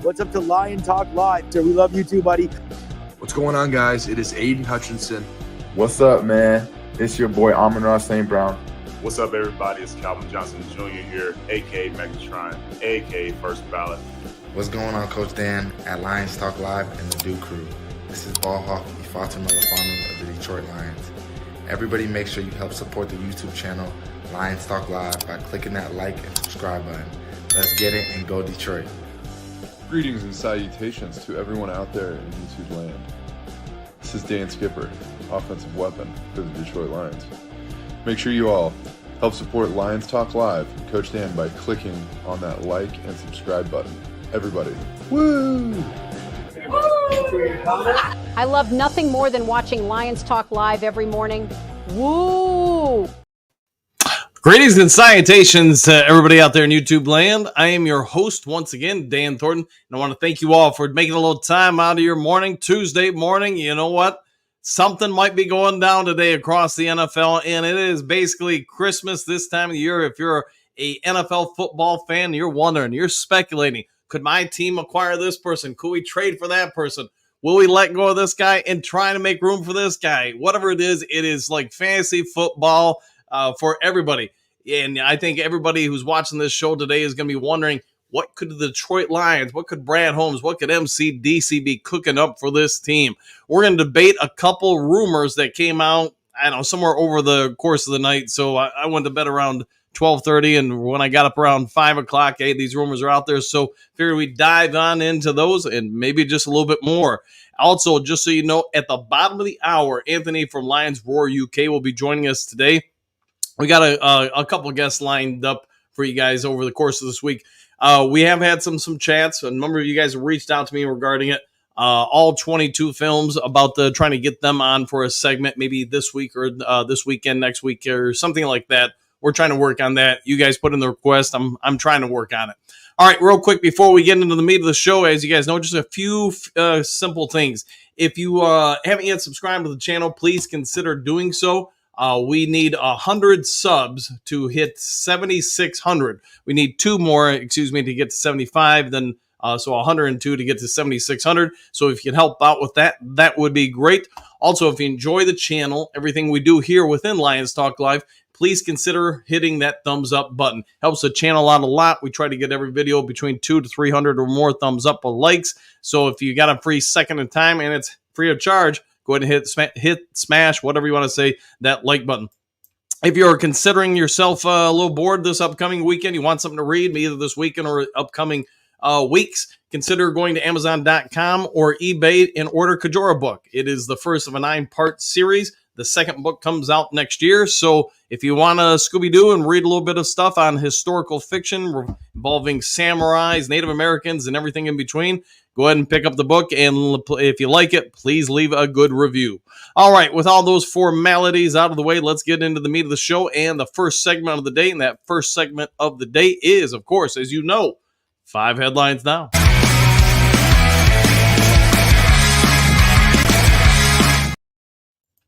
What's up to Lion Talk Live? We love you too, buddy. What's going on, guys? It is Aiden Hutchinson. What's up, man? It's your boy Amon-Ra St. Brown. What's up, everybody? It's Calvin Johnson Jr. here, a.k.a. Megatron, a.k.a. First Ballot. What's going on, Coach Dan at Lions Talk Live and the Duke Crew. This is Ball Hawk Ifeatu Melifonwu of the Detroit Lions. Everybody make sure you help support the YouTube channel Lions Talk Live by clicking that like and subscribe button. Let's get it and go Detroit. Greetings and salutations to everyone out there in YouTube land. This is Dan Skipper, offensive weapon for the Detroit Lions. Make sure you all help support Lions Talk Live and Coach Dan by clicking on that like and subscribe button. Everybody, woo! I love nothing more than watching Lions Talk Live every morning. Woo! Greetings and salutations to everybody out there in YouTube land. I am your host once again, Dan Thornton, and I want to thank you all for making a little time out of your morning, Tuesday morning. You know what? Something might be going down today across the NFL, and it is basically Christmas this time of the year. If you're a NFL football fan, you're wondering, you're speculating, could my team acquire this person? Could we trade for that person? Will we let go of this guy and try to make room for this guy? Whatever it is like fantasy football for everybody. And I think everybody who's watching this show today is going to be wondering, what could the Detroit Lions, what could Brad Holmes, what could MCDC be cooking up for this team? We're going to debate a couple rumors that came out, I don't know, somewhere over the course of the night. So I went to bed around 12:30, and when I got up around 5 o'clock, hey, these rumors are out there. So figured we dive on into those and maybe just a little bit more. Also, just so you know, at the bottom of the hour, Anthony from Lions Roar UK will be joining us today. We got a couple of guests lined up for you guys over the course of this week. We have had some chats. A number of you guys have reached out to me regarding it. All 22 films about trying to get them on for a segment, maybe this week or this weekend, next week, or something like that. We're trying to work on that. You guys put in the request. I'm trying to work on it. All right, real quick before we get into the meat of the show, as you guys know, just a few simple things. If you haven't yet subscribed to the channel, please consider doing so. We need 100 subs to hit 7,600. We need two more, to get to 75. Then so 102 to get to 7,600. So if you can help out with that, that would be great. Also, if you enjoy the channel, everything we do here within Lions Talk Live, please consider hitting that thumbs up button. Helps the channel out a lot. We try to get every video between 200 to 300 or more thumbs up or likes. So if you got a free second of time and it's free of charge, go ahead and hit, smash, whatever you want to say, that like button. If you're considering yourself a little bored this upcoming weekend, you want something to read, either this weekend or upcoming weeks, consider going to Amazon.com or eBay and order Kajora book. It is the first of a 9-part series. The second book comes out next year. So if you want to Scooby-Doo and read a little bit of stuff on historical fiction involving samurais, Native Americans, and everything in between, go ahead and pick up the book. And if you like it, please leave a good review. All right, with all those formalities out of the way, let's get into the meat of the show and the first segment of the day. And that first segment of the day is, of course, as you know, 5 headlines now.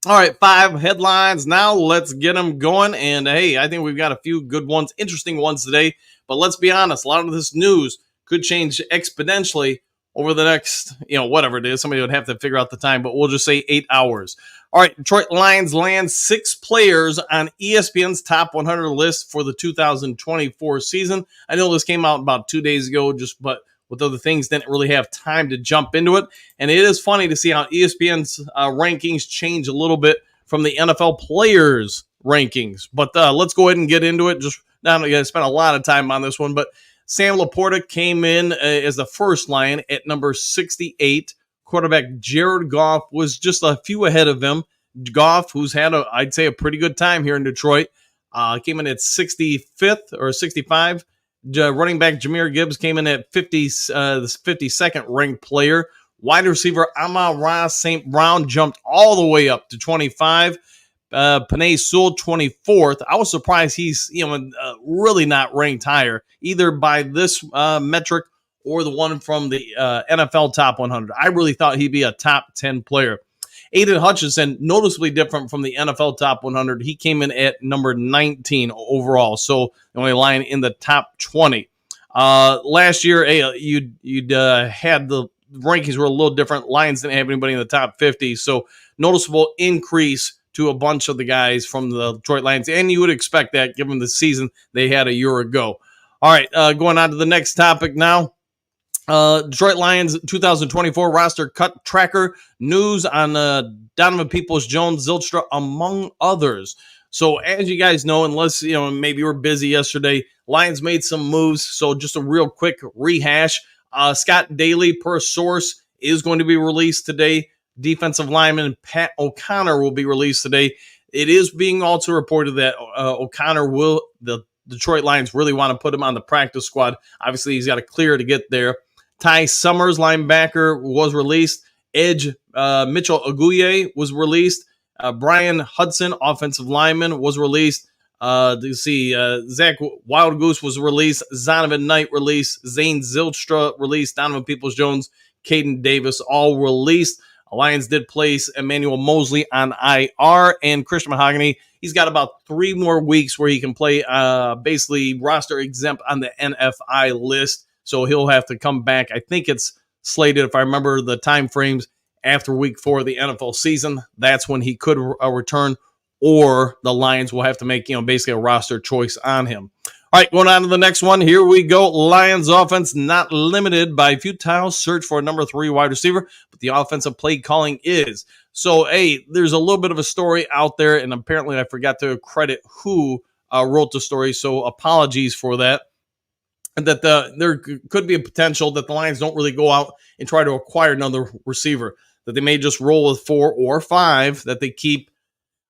All right, 5 headlines now. Let's get them going. And hey, I think we've got a few good ones, interesting ones today. But let's be honest, a lot of this news could change exponentially over the next, whatever it is. Somebody would have to figure out the time, but we'll just say 8 hours. All right, Detroit Lions land 6 players on ESPN's top 100 list for the 2024 season. I know this came out about 2 days ago, but with other things, didn't really have time to jump into it. And it is funny to see how ESPN's rankings change a little bit from the NFL players' rankings. But let's go ahead and get into it. Just not going to spend a lot of time on this one, but Sam Laporta came in as the first Lion at number 68. Quarterback Jared Goff was just a few ahead of him. Goff, who's had, I'd say, a pretty good time here in Detroit, came in at 65th or 65. Running back Jahmyr Gibbs came in at 52nd ranked player. Wide receiver Amon-Ra St. Brown jumped all the way up to 25. Penei Sewell 24th. I was surprised he's really not ranked higher, either by this metric or the one from the NFL Top 100. I really thought he'd be a top 10 player. Aiden Hutchinson, noticeably different from the NFL Top 100. He came in at number 19 overall, so the only line in the top 20. Last year, you'd had the rankings were a little different. Lions didn't have anybody in the top 50, so noticeable increase to a bunch of the guys from the Detroit Lions, and you would expect that given the season they had a year ago. All right, going on to the next topic now. Detroit Lions 2024 roster cut tracker news on Donovan Peoples-Jones, Zylstra, among others. So as you guys know, unless maybe you were busy yesterday, Lions made some moves. So just a real quick rehash. Scott Daly, per source, is going to be released today. Defensive lineman Pat O'Connor will be released today. It is being also reported that O'Connor the Detroit Lions really want to put him on the practice squad. Obviously, he's got to clear to get there. Ty Summers, linebacker, was released. Edge Mitchell Aguye was released. Brian Hudson, offensive lineman, was released. Zach Wild Goose was released. Zonovan Knight released. Zane Zylstra released. Donovan Peoples-Jones, Caden Davis, all released. Lions did place Emmanuel Mosley on IR, and Christian Mahogany, he's got about 3 more weeks where he can play basically roster exempt on the NFI list. So he'll have to come back. I think it's slated, if I remember the time frames, after week 4 of the NFL season. That's when he could return, or the Lions will have to make, basically a roster choice on him. All right, going on to the next one. Here we go. Lions offense not limited by futile search for a number 3 wide receiver, but the offensive play calling is. So, hey, there's a little bit of a story out there, and apparently I forgot to credit who wrote the story, so apologies for that. That there could be a potential that the Lions don't really go out and try to acquire another receiver, that they may just roll with 4 or 5 that they keep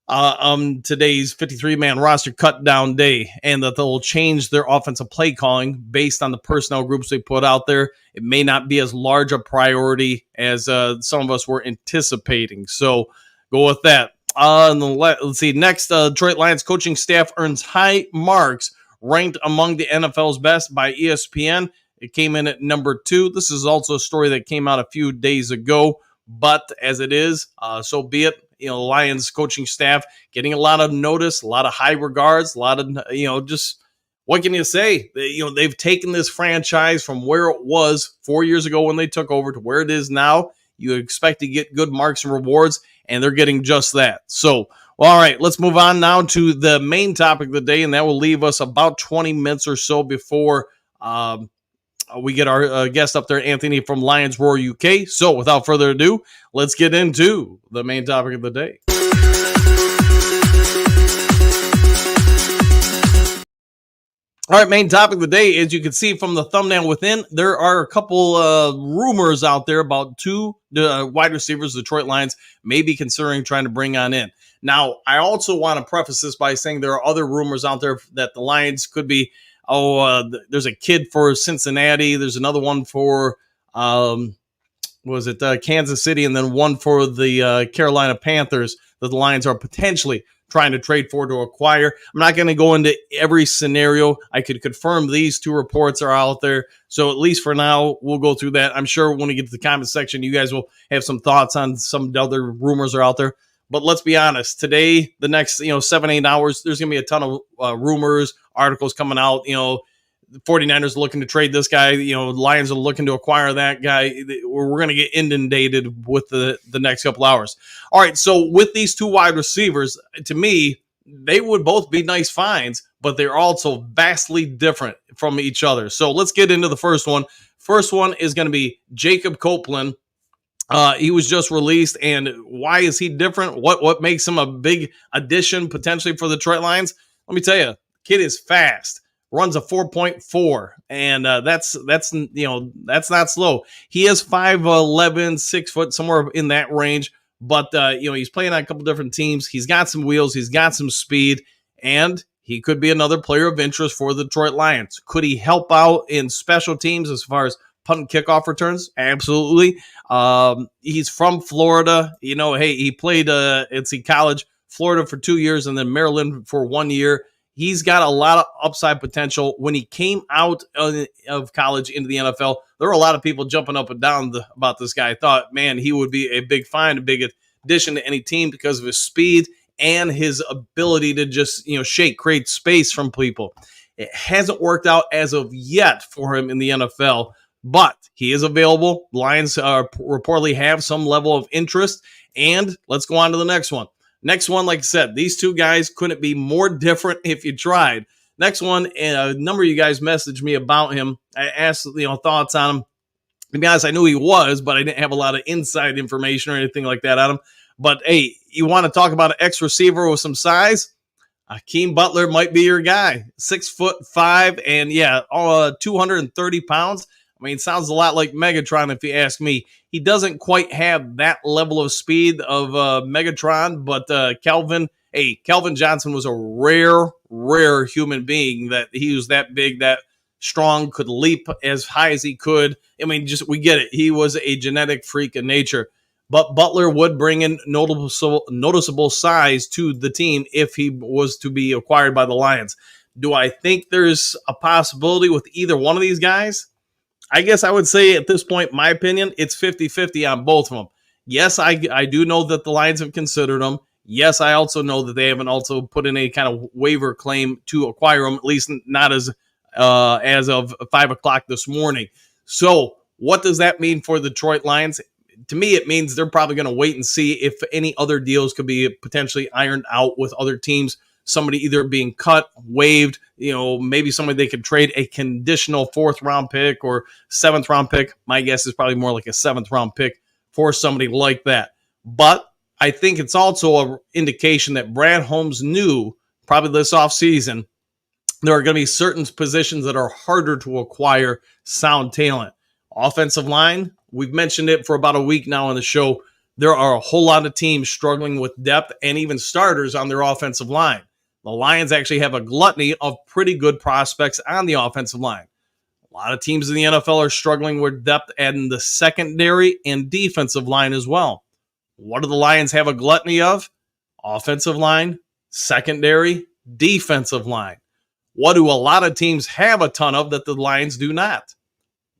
today's 53-man roster cut down day, and that they'll change their offensive play calling based on the personnel groups they put out there. It may not be as large a priority as some of us were anticipating. So go with that. Let's see. Next, Detroit Lions coaching staff earns high marks, ranked among the NFL's best by ESPN. It came in at number 2. This is also a story that came out a few days ago, but as it is, so be it. Lions coaching staff getting a lot of notice, a lot of high regards, a lot of, just what can you say? They've taken this franchise from where it was 4 years ago when they took over to where it is now. You expect to get good marks and rewards, and they're getting just that. So, all right, let's move on now to the main topic of the day, and that will leave us about 20 minutes or so before we get our guest up there, Anthony from Lions Roar UK. So without further ado, let's get into the main topic of the day. All right, main topic of the day, as you can see from the thumbnail within, there are a couple rumors out there about 2 wide receivers the Detroit Lions may be considering trying to bring on in. Now, I also want to preface this by saying there are other rumors out there that the Lions could be, there's a kid for Cincinnati. There's another one for, Kansas City, and then one for the Carolina Panthers that the Lions are potentially trying to trade for to acquire. I'm not going to go into every scenario. I could confirm these 2 reports are out there. So at least for now, we'll go through that. I'm sure when we get to the comment section, you guys will have some thoughts on some other rumors are out there. But let's be honest, today, the next 7-8 hours, there's going to be a ton of rumors, articles coming out. The 49ers are looking to trade this guy. Lions are looking to acquire that guy. We're going to get inundated with the next couple hours. All right, so with these 2 wide receivers, to me, they would both be nice finds, but they're also vastly different from each other. So let's get into the first one. First one is going to be Jacob Copeland. He was just released, and why is he different? What makes him a big addition potentially for the Detroit Lions? Let me tell you, kid is fast. Runs a 4.4, and that's not slow. He is 5'11", 6 foot, somewhere in that range. But he's playing on a couple different teams. He's got some wheels. He's got some speed, and he could be another player of interest for the Detroit Lions. Could he help out in special teams as far as punt and kickoff returns? Absolutely. He's from Florida. He played at college, Florida for 2 years, and then Maryland for 1 year. He's got a lot of upside potential. When he came out of college into the NFL, there were a lot of people jumping up and down about this guy. I thought, man, he would be a big find, a big addition to any team because of his speed and his ability to just, create space from people. It hasn't worked out as of yet for him in the NFL, but he is available. Lions reportedly have some level of interest. And let's go on to the next one. Next one, like I said, these two guys couldn't be more different if you tried. Next one, a number of you guys messaged me about him. I asked, thoughts on him. To be honest, I knew he was, but I didn't have a lot of inside information or anything like that on him. But hey, you want to talk about an ex-receiver with some size? Akeem Butler might be your guy. 6'5", and 230 pounds. I mean, it sounds a lot like Megatron if you ask me. He doesn't quite have that level of speed of Megatron, but Calvin Johnson was a rare human being that he was that big, that strong, could leap as high as he could. I mean, we get it. He was a genetic freak of nature. But Butler would bring in noticeable size to the team if he was to be acquired by the Lions. Do I think there's a possibility with either one of these guys? I guess I would say at this point, my opinion, it's 50-50 on both of them. Yes, I do know that the Lions have considered them. Yes, I also know that they haven't also put in a kind of waiver claim to acquire them, at least not as of 5 o'clock this morning. So what does that mean for the Detroit Lions? To me, it means they're probably going to wait and see if any other deals could be potentially ironed out with other teams. Somebody either being cut, waived, maybe somebody they could trade a conditional 4th-round pick or 7th-round pick. My guess is probably more like a 7th-round pick for somebody like that. But I think it's also an indication that Brad Holmes knew probably this offseason there are going to be certain positions that are harder to acquire sound talent. Offensive line, we've mentioned it for about a week now on the show. There are a whole lot of teams struggling with depth and even starters on their offensive line. The Lions actually have a gluttony of pretty good prospects on the offensive line. A lot of teams in the NFL are struggling with depth in the secondary and defensive line as well. What do the Lions have a gluttony of? Offensive line, secondary, defensive line. What do a lot of teams have a ton of that the Lions do not?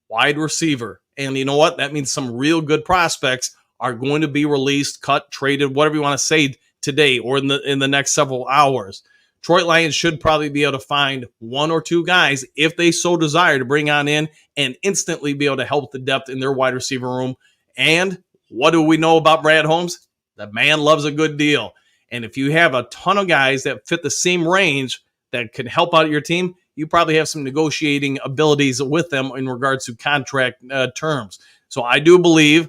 Wide receiver. And you know what? That means some real good prospects are going to be released, cut, traded, whatever you want to say today or in the next several hours. Detroit Lions should probably be able to find 1 or 2 guys, if they so desire, to bring on in and instantly be able to help the depth in their wide receiver room. And what do we know about Brad Holmes? The man loves a good deal. And if you have a ton of guys that fit the same range that can help out your team, you probably have some negotiating abilities with them in regards to contract terms. So I do believe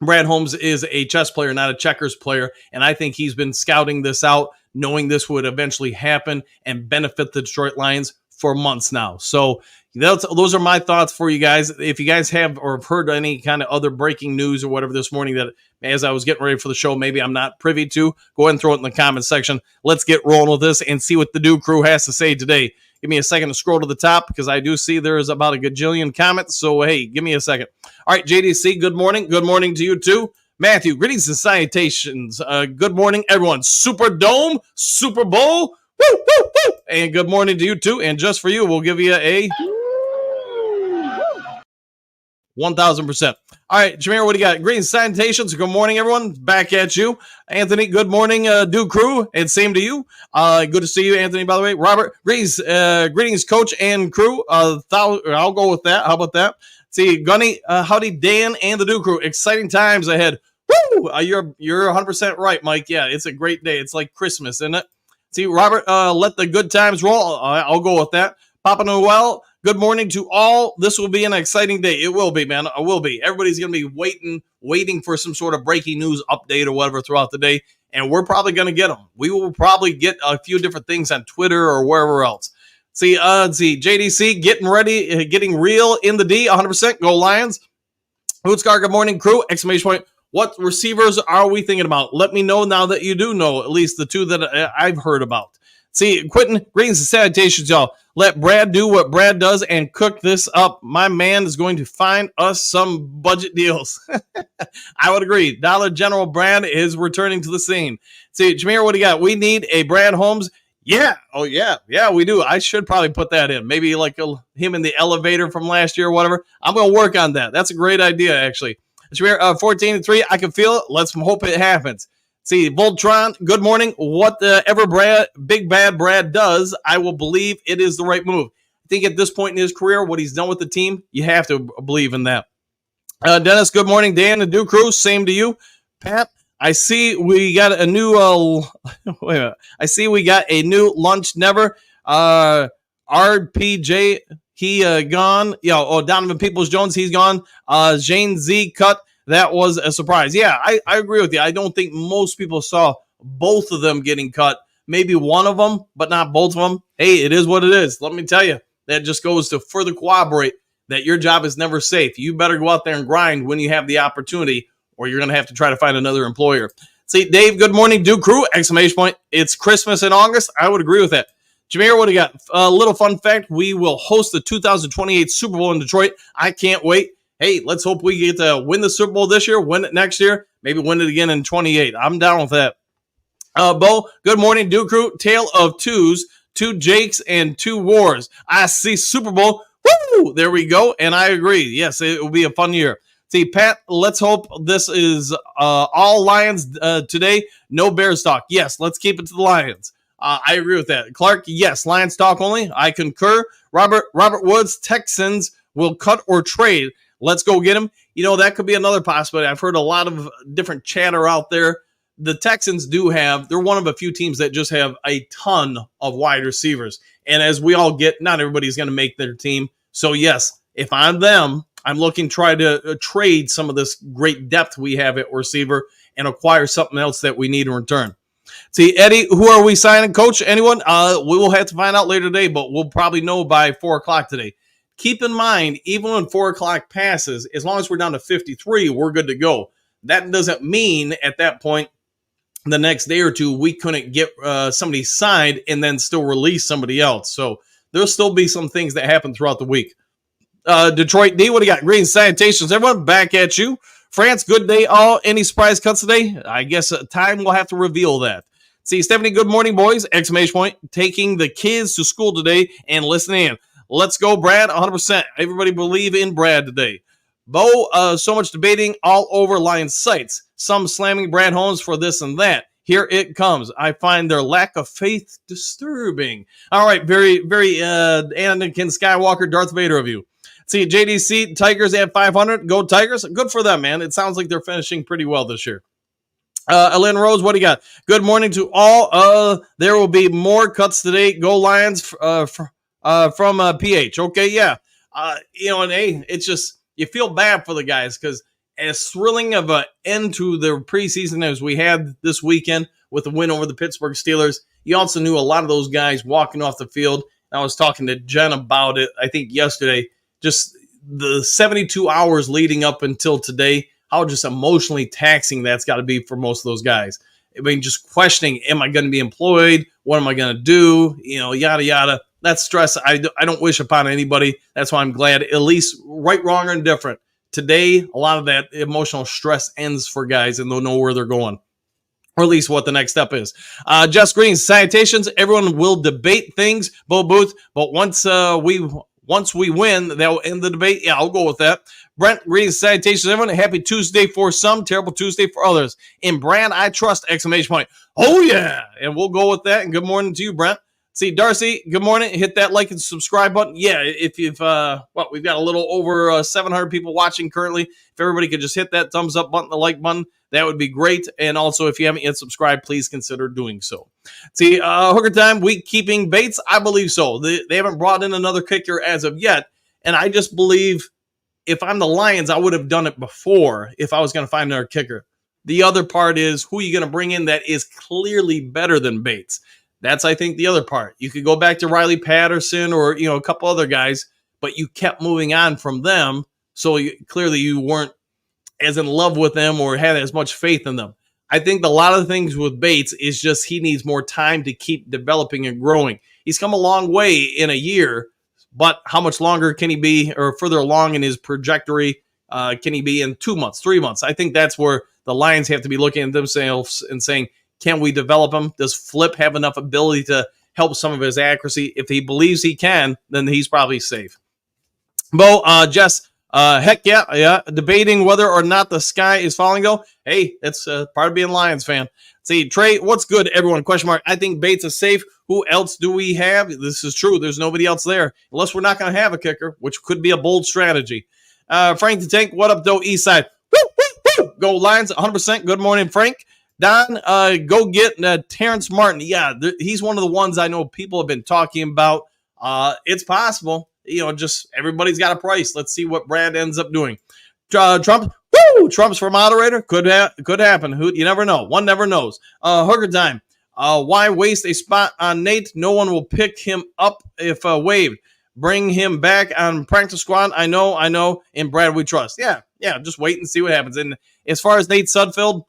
Brad Holmes is a chess player, not a checkers player, and I think he's been scouting this out, knowing this would eventually happen and benefit the Detroit Lions for months now. So those are my thoughts for you guys. If you guys have or have heard any kind of other breaking news or whatever this morning that as I was getting ready for the show, maybe I'm not privy to, go ahead and throw it in the comment section. Let's get rolling with this and see what the Dew Crew has to say today. Give me a second to scroll to the top because I do see there's about a gajillion comments. So, hey, give me a second. All right, JDC, good morning. Good morning to you too. Matthew, greetings and salutations. Good morning, everyone. Superdome, Super Bowl. Woo, woo, woo. And good morning to you too. And just for you, we'll give you a 1,000%. All right, Jameer, what do you got? Greetings, salutations. Good morning, everyone. Back at you. Anthony, good morning, Dew Crew. And same to you. Good to see you, Anthony, by the way. Robert, greetings, coach and crew. I'll go with that. How about that? See, Gunny, howdy, Dan, and the Dew Crew. Exciting times ahead. Woo! You're 100% right, Mike. Yeah, it's a great day. It's like Christmas, isn't it? See, Robert, let the good times roll. I'll go with that. Papa Noel, good morning to all. This will be an exciting day. It will be, man. It will be. Everybody's going to be waiting for some sort of breaking news update or whatever throughout the day, and we're probably going to get them. We will probably get a few different things on Twitter or wherever else. See, JDC getting ready, getting real in the D, 100%. Go Lions. Hootscar, good morning, crew. Exclamation point. What receivers are we thinking about? Let me know now that you do know at least the 2 that I've heard about. See, Quentin, greetings and salutations, y'all. Let Brad do what Brad does and cook this up. My man is going to find us some budget deals. I would agree. Dollar General Brad is returning to the scene. See, Jameer, what do you got? We need a Brad Holmes. Yeah. Oh, yeah. Yeah, we do. I should probably put that in. Maybe like him in the elevator from last year or whatever. I'm going to work on that. That's a great idea, actually. Jameer, 14-3. I can feel it. Let's hope it happens. See, Voltron, good morning. Whatever Big Bad Brad does, I will believe it is the right move. I think at this point in his career, what he's done with the team, you have to believe in that. Dennis, good morning. Dan and Duke Crew, same to you. Pat, I see we got a new wait a minute. I see we got a new lunch never. RPJ, he gone. Donovan Peoples Jones, he's gone. Jane Z cut. That was a surprise. Yeah, I agree with you. I don't think most people saw both of them getting cut. Maybe one of them, but not both of them. Hey, it is what it is. Let me tell you, that just goes to further corroborate that your job is never safe. You better go out there and grind when you have the opportunity, or you're going to have to try to find another employer. See, Dave, good morning. Duke Crew, exclamation point. It's Christmas in August. I would agree with that. Jameer, what do you got? A little fun fact. We will host the 2028 Super Bowl in Detroit. I can't wait. Hey, let's hope we get to win the Super Bowl this year, win it next year, maybe win it again in 28. I'm down with that. Bo, good morning, Duke Crew. Tale of twos, 2 Jakes and 2 wars. I see Super Bowl. Woo! There we go. And I agree. Yes, it will be a fun year. See, Pat, let's hope this is all Lions today. No Bears talk. Yes, let's keep it to the Lions. I agree with that. Clark, yes, Lions talk only. I concur. Robert Woods, Texans will cut or trade. Let's go get him. That could be another possibility. I've heard a lot of different chatter out there. The Texans they're one of a few teams that just have a ton of wide receivers. And as we all get, not everybody's going to make their team. So, yes, if I'm them, I'm looking to try to trade some of this great depth we have at receiver and acquire something else that we need in return. See, Eddie, who are we signing? Coach, anyone? We will have to find out later today, but we'll probably know by 4 o'clock today. Keep in mind, even when 4 o'clock passes, as long as we're down to 53, we're good to go. That doesn't mean at that point, the next day or two, we couldn't get somebody signed and then still release somebody else. So there'll still be some things that happen throughout the week. Detroit D, what do you got? Green Salutations, everyone. Back at you. France, good day all. Any surprise cuts today? I guess time will have to reveal that. See, Stephanie, good morning, boys. Exclamation point. Taking the kids to school today and listening in. Let's go, Brad, 100%. Everybody believe in Brad today. Bo, so much debating all over Lions sites. Some slamming Brad Holmes for this and that. Here it comes. I find their lack of faith disturbing. All right, very, very Anakin Skywalker, Darth Vader of you. See, JDC, Tigers at 500. Go Tigers. Good for them, man. It sounds like they're finishing pretty well this year. Ellen Rose, what do you got? Good morning to all. There will be more cuts today. Go Lions from PH. Okay, yeah. And hey, it's just, you feel bad for the guys because as thrilling of an end to the preseason as we had this weekend with the win over the Pittsburgh Steelers, you also knew a lot of those guys walking off the field. I was talking to Jen about it, I think yesterday, just the 72 hours leading up until today, how just emotionally taxing that's got to be for most of those guys. I mean, just questioning, am I going to be employed? What am I going to do? Yada, yada. That stress I don't wish upon anybody. That's why I'm glad, at least right, wrong, or indifferent, today a lot of that emotional stress ends for guys and they'll know where they're going, or at least what the next step is. Jess Green, salutations. Everyone will debate things, Bo Booth, but once we win, they'll end the debate. Yeah, I'll go with that. Brent Green, salutations, everyone. Happy Tuesday for some, terrible Tuesday for others. In Brand, I trust, exclamation point. Oh, yeah. And we'll go with that. And good morning to you, Brent. See, Darcy, good morning. Hit that like and subscribe button. Yeah, if you've, we've got a little over 700 people watching currently. If everybody could just hit that thumbs up button, the like button, that would be great. And also, if you haven't yet subscribed, please consider doing so. See, Hooker Time, week keeping Bates, I believe so. They haven't brought in another kicker as of yet. And I just believe if I'm the Lions, I would have done it before if I was going to find another kicker. The other part is, who are you going to bring in that is clearly better than Bates? That's, I think, the other part. You could go back to Riley Patterson or, a couple other guys, but you kept moving on from them. So clearly you weren't as in love with them or had as much faith in them. I think a lot of the things with Bates is just he needs more time to keep developing and growing. He's come a long way in a year, but how much longer can he be, or further along in his trajectory can he be in 2 months, 3 months? I think that's where the Lions have to be looking at themselves and saying, can we develop him? Does Flip have enough ability to help some of his accuracy? If he believes he can, then he's probably safe. Bo, Jess, Heck yeah. Debating whether or not the sky is falling, though. Hey, that's part of being a Lions fan. See, Trey, what's good, everyone? Question mark. I think Bates is safe. Who else do we have? This is true. There's nobody else there, unless we're not going to have a kicker, which could be a bold strategy. Frank the Tank, what up, though, East Side? Woo, woo, woo. Go Lions, 100%. Good morning, Frank. Don, go get Terrence Martin. Yeah, he's one of the ones I know people have been talking about. It's possible. Just everybody's got a price. Let's see what Brad ends up doing. Trump, Trump's for moderator. Could happen. You never know. One never knows. Hooker time. Why waste a spot on Nate? No one will pick him up if waived. Bring him back on practice squad. I know. In Brad we trust. Yeah. Just wait and see what happens. And as far as Nate Sudfeld,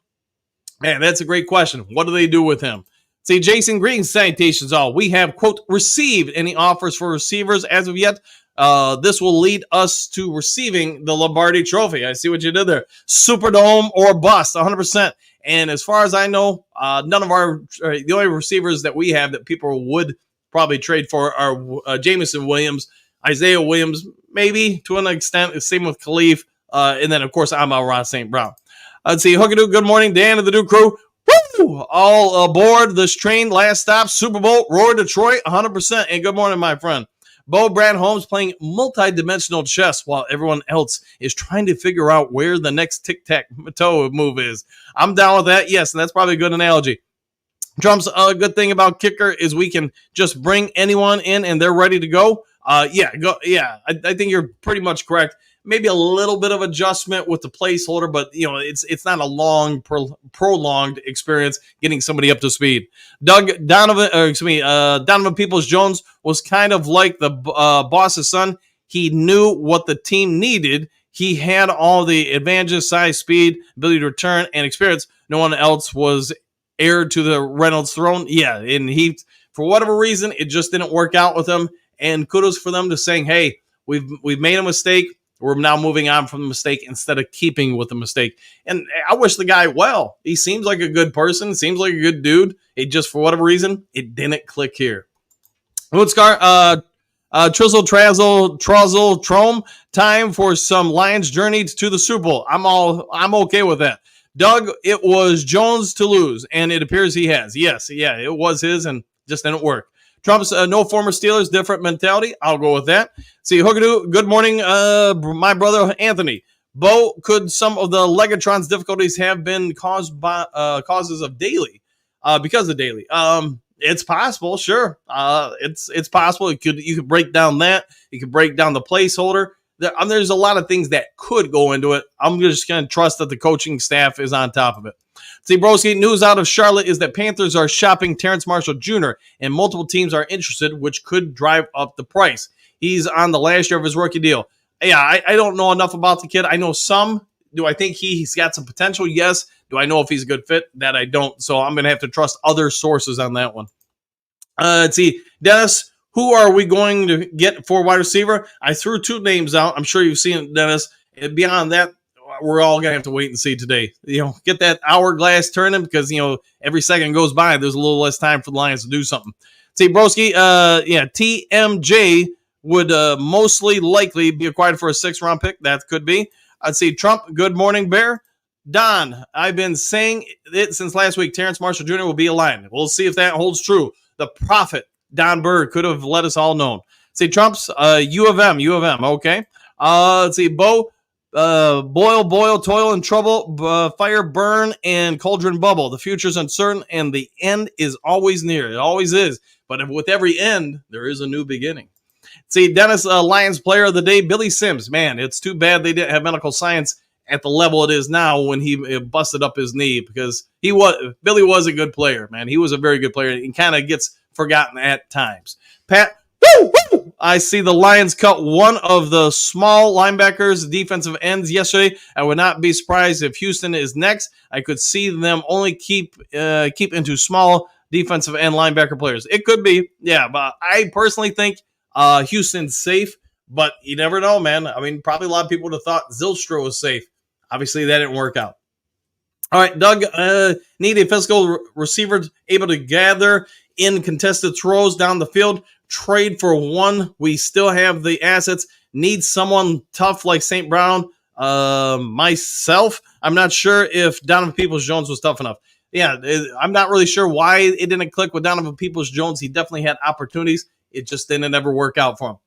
man, that's a great question. What do they do with him? See, Jason Green, salutations all. We have, quote, received any offers for receivers as of yet. This will lead us to receiving the Lombardi Trophy. I see what you did there. Superdome or bust, 100%. And as far as I know, none of the only receivers that we have that people would probably trade for are Jameson Williams, Isaiah Williams, maybe to an extent. Same with Khalif. And then, of course, Amon-Ra St. Brown. Let's see. Hookadoo, good morning. Dan of the Duke Crew. Woo! All aboard this train. Last stop, Super Bowl. Roar Detroit, 100%. And good morning, my friend. Bo Brad Holmes playing multi-dimensional chess while everyone else is trying to figure out where the next tic-tac-toe move is. I'm down with that. Yes, and that's probably a good analogy. Trump's good thing about kicker is we can just bring anyone in and they're ready to go. I think you're pretty much correct. Maybe a little bit of adjustment with the placeholder, but it's not a long, prolonged experience getting somebody up to speed. Donovan Peoples-Jones was kind of like the boss's son. He knew what the team needed. He had all the advantages, size, speed, ability to return, and experience. No one else was heir to the Reynolds throne. Yeah, and he, for whatever reason, it just didn't work out with him. And kudos for them to saying, hey, we've made a mistake. We're now moving on from the mistake instead of keeping with the mistake. And I wish the guy well. He seems like a good person. Seems like a good dude. It just, for whatever reason, it didn't click here. Woodscar, Trizzle, Trazzle, Trome. Time for some Lions journey to the Super Bowl. I'm okay with that. Doug, it was Jones to lose, and it appears he has. Yes, yeah, it was his, and just didn't work. Trump's no former Steelers, different mentality. I'll go with that. See, Hookadoo, good morning, my brother Anthony. Bo, could some of the Legatron's difficulties have been caused by causes of Daly? Because of Daly? It's possible, sure. It's possible. You could break down that. You could break down the placeholder. There's a lot of things that could go into it. I'm just going to trust that the coaching staff is on top of it. See, Broski, news out of Charlotte is that Panthers are shopping Terrence Marshall Jr., and multiple teams are interested, which could drive up the price. He's on the last year of his rookie deal. Yeah, I don't know enough about the kid. I know some. Do I think he's got some potential? Yes. Do I know if he's a good fit? That I don't. So I'm going to have to trust other sources on that one. Let's see. Dennis, who are we going to get for wide receiver? I threw two names out. I'm sure you've seen it, Dennis. And beyond that, we're all going to have to wait and see today. Get that hourglass turning because, every second goes by, there's a little less time for the Lions to do something. See, Broski, TMJ would mostly likely be acquired for a 6th-round pick. That could be. I'd see Trump, good morning, Bear. Don, I've been saying it since last week. Terrence Marshall Jr. will be a Lion. We'll see if that holds true. The prophet, Don Bird, could have let us all know. See, Trump's U of M. Okay. Let's see, Bo. Boil, toil and trouble, fire, burn, and cauldron bubble. The future's uncertain, and the end is always near. It always is. But with every end, there is a new beginning. See, Dennis, Lions player of the day, Billy Sims. Man, it's too bad they didn't have medical science at the level it is now when he busted up his knee because Billy was a good player, man. He was a very good player and kind of gets forgotten at times. Pat, woo! I see the Lions cut one of the small linebackers, defensive ends yesterday. I would not be surprised if Houston is next. I could see them only keep into small defensive end linebacker players. It could be, yeah, but I personally think Houston's safe, but you never know, man. I mean, probably a lot of people would have thought Zylstra was safe. Obviously, that didn't work out. All right, Doug, need a physical receiver able to gather in contested throws down the field. Trade for one. We still have the assets needs someone tough like St. Brown. Myself, I'm not sure if Donovan Peoples-Jones was tough enough. Yeah, I'm not really sure why it didn't click with Donovan Peoples-Jones. He definitely had opportunities. It just didn't ever work out for him.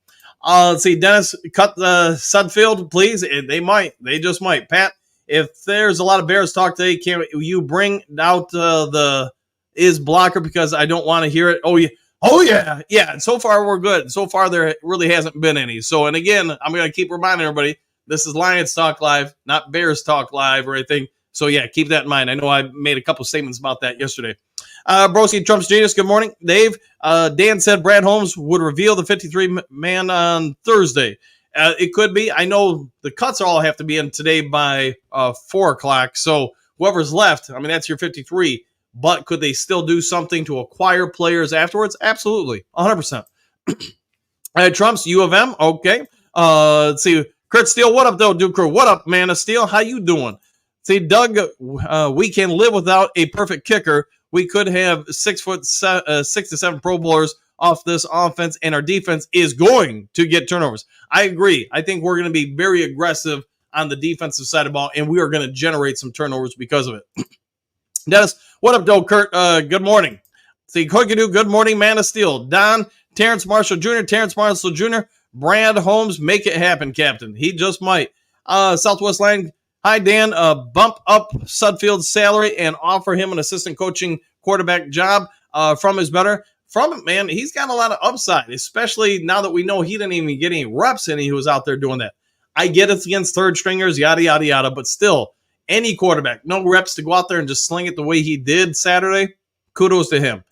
Let's see, Dennis, cut Sudfield, please. They might. They just might. Pat, if there's a lot of Bears talk today, can you bring out the is blocker because I don't want to hear it? Oh, yeah. Oh, yeah. Yeah, so far we're good. So far there really hasn't been any. So, and again, I'm going to keep reminding everybody, this is Lions Talk Live, not Bears Talk Live or anything. So, yeah, keep that in mind. I know I made a couple statements about that yesterday. Broski Trump's Genius, good morning. Dave, Dan said Brad Holmes would reveal the 53-man on Thursday. It could be. I know the cuts all have to be in today by 4 o'clock. So, whoever's left, I mean, that's your 53. But could they still do something to acquire players afterwards? Absolutely, 100%. Trump's U of M, okay. Let's see. Kurt Steele, what up, though, Duke Crew? What up, man of Steel? How you doing? See, Doug, we can live without a perfect kicker. We could have 6 to 7 Pro Bowlers off this offense, and our defense is going to get turnovers. I agree. I think we're going to be very aggressive on the defensive side of the ball, and we are going to generate some turnovers because of it. Dennis, what up, though, Kurt? Good morning. See, Koikadu, good morning, man of Steel. Don, Terrence Marshall Jr., Brad Holmes, make it happen, Captain. He just might. Southwest Line, hi, Dan. Bump up Sudfield's salary and offer him an assistant coaching quarterback job from his better. From it, man, he's got a lot of upside, especially now that we know he didn't even get any reps and he was out there doing that. I get it's against third stringers, yada, yada, yada, but still, any quarterback, no reps to go out there and just sling it the way he did Saturday, kudos to him.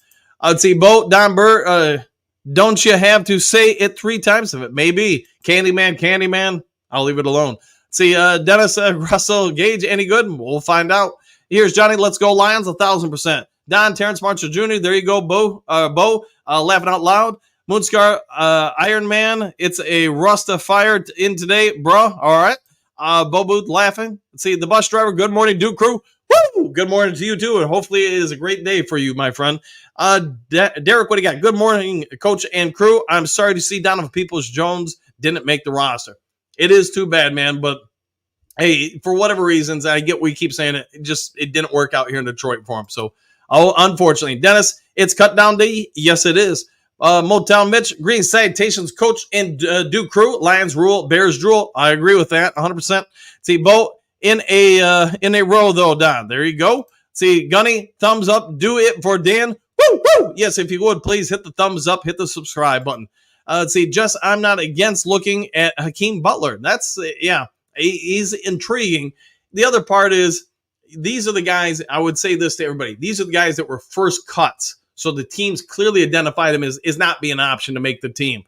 I'd see Bo, Don Burr, don't you have to say it 3 times of it? Maybe. Candyman, I'll leave it alone. See, Dennis Russell Gage, any good? We'll find out. Here's Johnny, let's go Lions, 1,000%. Don, Terrence Marshall Jr., there you go, Bo, laughing out loud. Moonscar, Iron Man, it's a Rasta fire in today, bro. All right. Bo Booth laughing. Let's see, the bus driver, good morning, Duke Crew. Woo! Good morning to you, too, and hopefully it is a great day for you, my friend. Derek, what do you got? Good morning, Coach and crew. I'm sorry to see Donovan Peoples-Jones didn't make the roster. It is too bad, man, but hey, for whatever reasons, I get we keep saying it, it didn't work out here in Detroit for him. So, unfortunately. Dennis, it's cut down day. Yes, it is. Motown Mitch, green salutations, Coach and Duke Crew. Lions rule, Bears drool. I agree with that, 100%. See, Bo, in a row, though, Don. There you go. See, Gunny, thumbs up. Do it for Dan. Woo, woo. Yes, if you would, please hit the thumbs up, hit the subscribe button. Let's see, I'm not against looking at Hakeem Butler. That's, he's intriguing. The other part is, these are the guys, I would say this to everybody, these are the guys that were first cuts. So the teams clearly identify them as not being an option to make the team.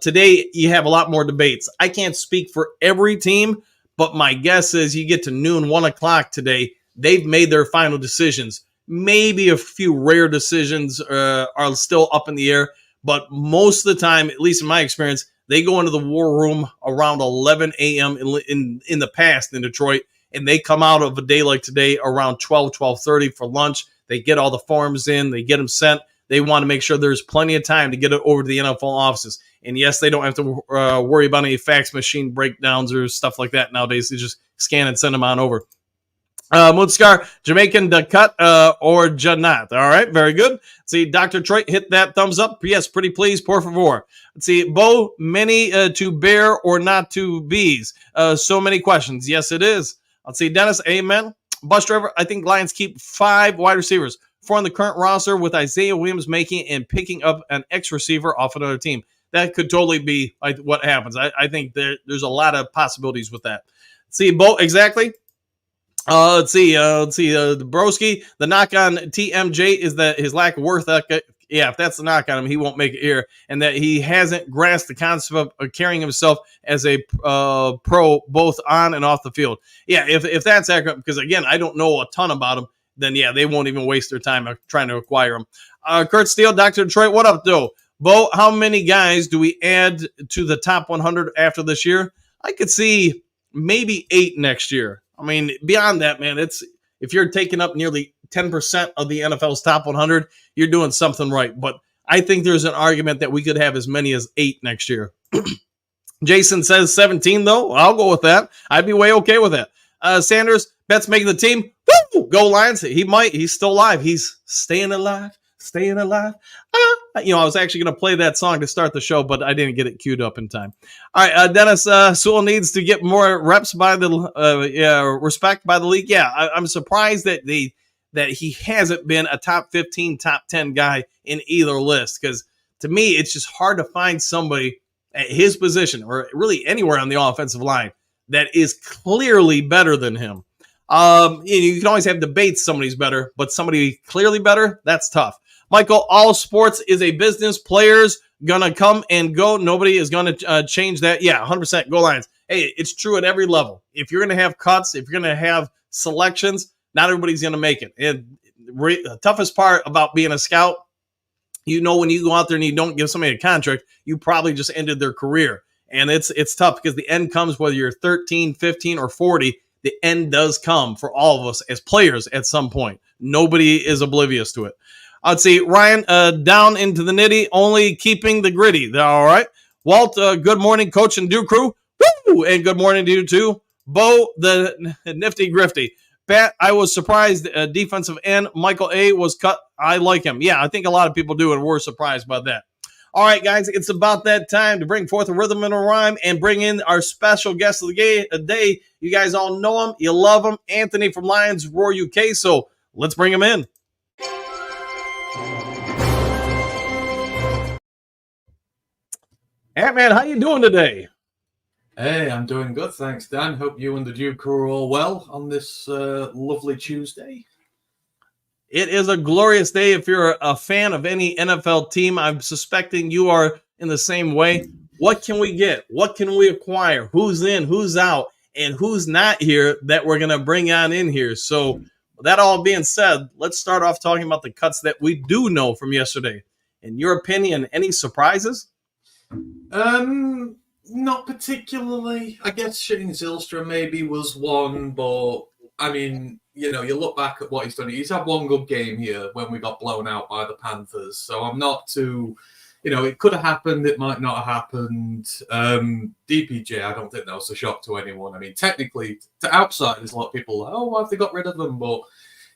Today, you have a lot more debates. I can't speak for every team, but my guess is you get to noon, 1 o'clock today, they've made their final decisions. Maybe a few rare decisions are still up in the air, but most of the time, at least in my experience, they go into the war room around 11 a.m. in the past in Detroit, and they come out of a day like today around 12:30 for lunch. They get all the forms in, they get them sent. They want to make sure there's plenty of time to get it over to the NFL offices. And yes, they don't have to worry about any fax machine breakdowns or stuff like that nowadays. They just scan and send them on over. Moonscar, Jamaican the cut or Janat. All right, very good. See, Dr. Troy, hit that thumbs up. Yes, pretty please, por favor. Let's see, Bo, many to bear or not to bees. So many questions. Yes, it is. Let's see, Dennis, amen. Bus driver, I think Lions keep 5 wide receivers, 4 on the current roster with Isaiah Williams making and picking up an X receiver off another team. That could totally be like what happens. I think there's a lot of possibilities with that. See, Bo, exactly. Let's see. The Broski, the knock on TMJ is that his lack of worth. Yeah, if that's the knock on him, he won't make it here, and that he hasn't grasped the concept of carrying himself as a pro both on and off the field. Yeah, if that's accurate, because again, I don't know a ton about him, then yeah, they won't even waste their time trying to acquire him. Kurt Steele, Dr. Detroit, what up, though? Bo, how many guys do we add to the top 100 after this year? I could see maybe 8 next year. I mean, beyond that, man, if you're taking up nearly 10% of the NFL's top 100, you're doing something right. But I think there's an argument that we could have as many as 8 next year. Jason says 17, though. I'll go with that. I'd be way okay with that. Sanders, Betts making the team. Woo! Go Lions. He might. He's still alive. He's staying alive. Staying alive. I was actually going to play that song to start the show, but I didn't get it queued up in time. All right, Dennis Sewell needs to get more reps by the respect by the league. Yeah, I'm surprised that he hasn't been a top 15, top 10 guy in either list, because to me, it's just hard to find somebody at his position or really anywhere on the offensive line that is clearly better than him. You can always have debates. Somebody's better, but somebody clearly better, that's tough. Michael, all sports is a business. Players gonna come and go. Nobody is gonna change that. Yeah, 100%. Go Lions. Hey, it's true at every level. If you're gonna have cuts, if you're gonna have selections, not everybody's gonna make it. And the toughest part about being a scout, when you go out there and you don't give somebody a contract, you probably just ended their career. And it's tough because the end comes whether you're 13, 15, or 40. The end does come for all of us as players at some point. Nobody is oblivious to it. I'd say Ryan, down into the nitty, only keeping the gritty. All right. Walt, good morning, Coach and Do Crew. Woo! And good morning to you too. Bo, the nifty grifty. Pat, I was surprised defensive end Michael A was cut. I like him. Yeah, I think a lot of people do, and we're surprised by that. All right, guys, it's about that time to bring forth a rhythm and a rhyme and bring in our special guest of the day. You guys all know him. You love him. Anthony from Lions Roar UK. So let's bring him in. Ant-Man, how you doing today? Hey, I'm doing good, thanks, Dan. Hope you and the Duke are all well on this lovely Tuesday. It is a glorious day if you're a fan of any NFL team. I'm suspecting you are in the same way. What can we get? What can we acquire? Who's in, who's out, and who's not here that we're going to bring on in here? So with that all being said, let's start off talking about the cuts that we do know from yesterday. In your opinion, any surprises? Not particularly. I guess Shane Zylstra maybe was one, but I mean, you look back at what he's done. He's had one good game here when we got blown out by the Panthers. So I'm not too, it could have happened. It might not have happened. DPJ, I don't think that was a shock to anyone. I mean, technically, to outsiders, a lot of people, why have they got rid of them? But,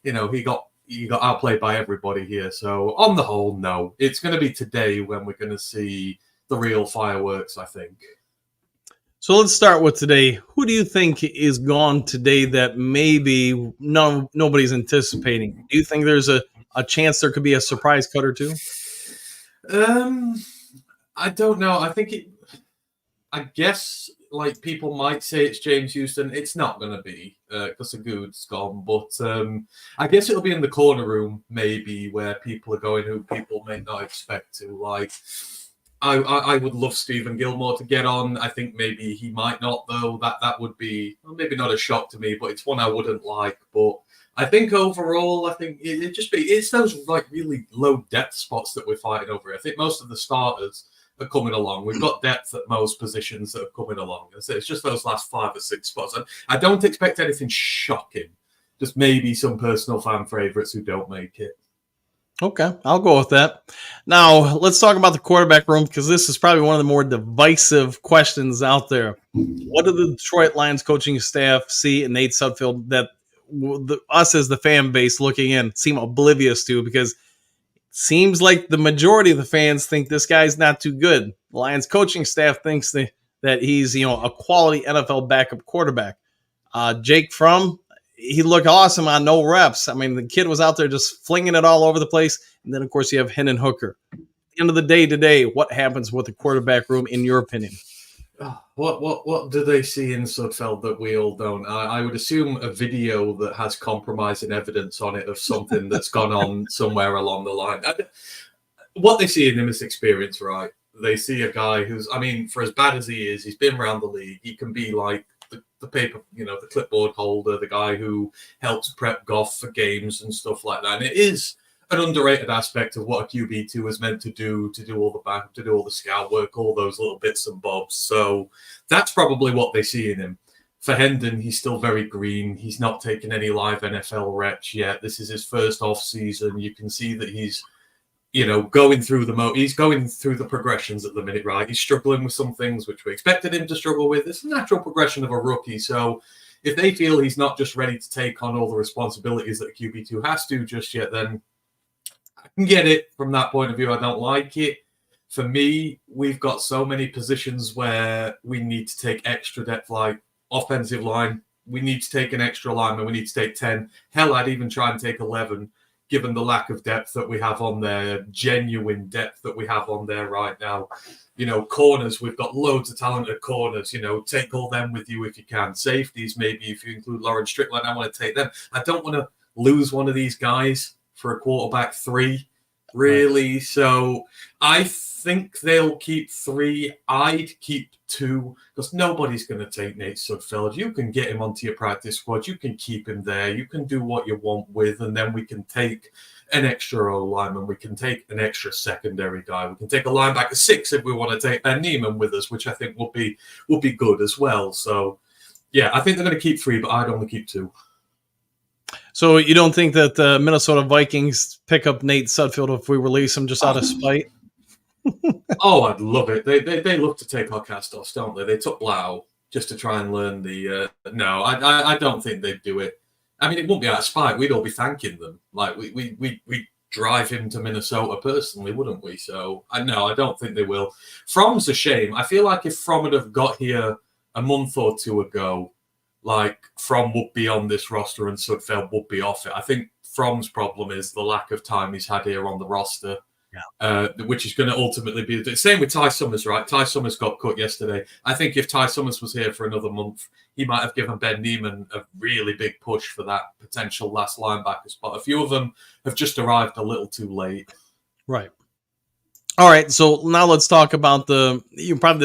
he got outplayed by everybody here. So on the whole, no. It's going to be today when we're going to see the real fireworks, I think. So let's start with today. Who do you think is gone today that maybe nobody's anticipating? Do you think there's a chance there could be a surprise cut or two? I don't know. I guess people might say it's James Houston. It's not going to be because the good's gone. But I guess it'll be in the corner room maybe where people are going who people may not expect to. I would love Stephen Gilmore to get on. I think maybe he might not, though. That would be maybe not a shock to me, but it's one I wouldn't like. But I think overall, it's those really low depth spots that we're fighting over. I think most of the starters are coming along. We've got depth at most positions that are coming along. So it's just those last 5 or 6 spots. And I don't expect anything shocking. Just maybe some personal fan favorites who don't make it. Okay, I'll go with that. Now, let's talk about the quarterback room because this is probably one of the more divisive questions out there. What do the Detroit Lions coaching staff see in Nate Sudfeld that us as the fan base looking in seem oblivious to? Because it seems like the majority of the fans think this guy's not too good. The Lions coaching staff thinks that he's a quality NFL backup quarterback. Jake Fromm, he looked awesome on no reps. I mean, the kid was out there just flinging it all over the place. And then, of course, you have Hendon Hooker. At the end of the day today, what happens with the quarterback room, in your opinion? What do they see in Sudfeld that we all don't? I would assume a video that has compromising evidence on it of something that's gone on somewhere along the line. What they see in him is experience, right? They see a guy who's, for as bad as he is, he's been around the league. He can be like the paper, the clipboard holder, the guy who helps prep Goff for games and stuff like that. And it is an underrated aspect of what a QB2 is meant to do all the back, to do all the scout work, all those little bits and bobs. So that's probably what they see in him. For Hendon, he's still very green. He's not taken any live NFL reps yet. This is his first off season. You can see that he's going through he's going through the progressions at the minute, right? He's struggling with some things which we expected him to struggle with. It's a natural progression of a rookie. So if they feel he's not just ready to take on all the responsibilities that a QB2 has to just yet, then I can get it from that point of view. I don't like it. For me, we've got so many positions where we need to take extra depth, like offensive line. We need to take an extra lineman. We need to take 10. Hell, I'd even try and take 11, given the lack of depth that we have on there, genuine depth that we have on there right now. Corners, we've got loads of talented corners. Take all them with you if you can. Safeties, maybe if you include Lawrence Strickland, I want to take them. I don't want to lose one of these guys for a quarterback 3, really. Right. So I think they'll keep 3. I'd keep 2 because nobody's going to take Nate Sudfeld. You can get him onto your practice squad. You can keep him there. You can do what you want with, and then we can take an extra O-lineman. We can take an extra secondary guy. We can take a linebacker 6 if we want to take Ben Neiman with us, which I think will be good as well. So, yeah, I think they're going to keep 3, but I'd only keep 2. So you don't think that the Minnesota Vikings pick up Nate Sudfeld if we release him just out of spite? Oh, I'd love it. They love to take our cast-offs, don't they? They took Lau just to try and learn the... No, I don't think they'd do it. I mean, it wouldn't be out of spite. We'd all be thanking them. Like, we drive him to Minnesota personally, wouldn't we? So, I don't think they will. From's a shame. I feel like if From had have got here a month or 2 ago, like, From would be on this roster and Sudfeld would be off it. I think From's problem is the lack of time he's had here on the roster. Yeah. Which is going to ultimately be the same with Ty Summers, right? Ty Summers got cut yesterday. I think if Ty Summers was here for another month, he might have given Ben Neiman a really big push for that potential last linebacker spot. A few of them have just arrived a little too late. Right. All right. So now let's talk about probably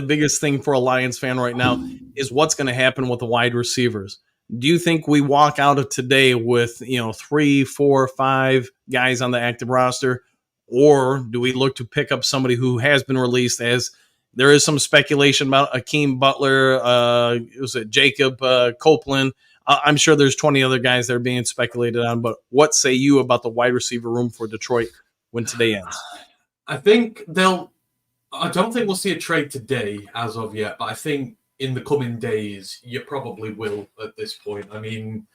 the biggest thing for a Lions fan right now is what's going to happen with the wide receivers. Do you think we walk out of today with 3, 4, 5 guys on the active roster? Or do we look to pick up somebody who has been released, as there is some speculation about Akeem Butler, Jacob Copeland? I'm sure there's 20 other guys that are being speculated on, but what say you about the wide receiver room for Detroit when today ends? I don't think we'll see a trade today as of yet, but I think in the coming days, you probably will at this point. I mean,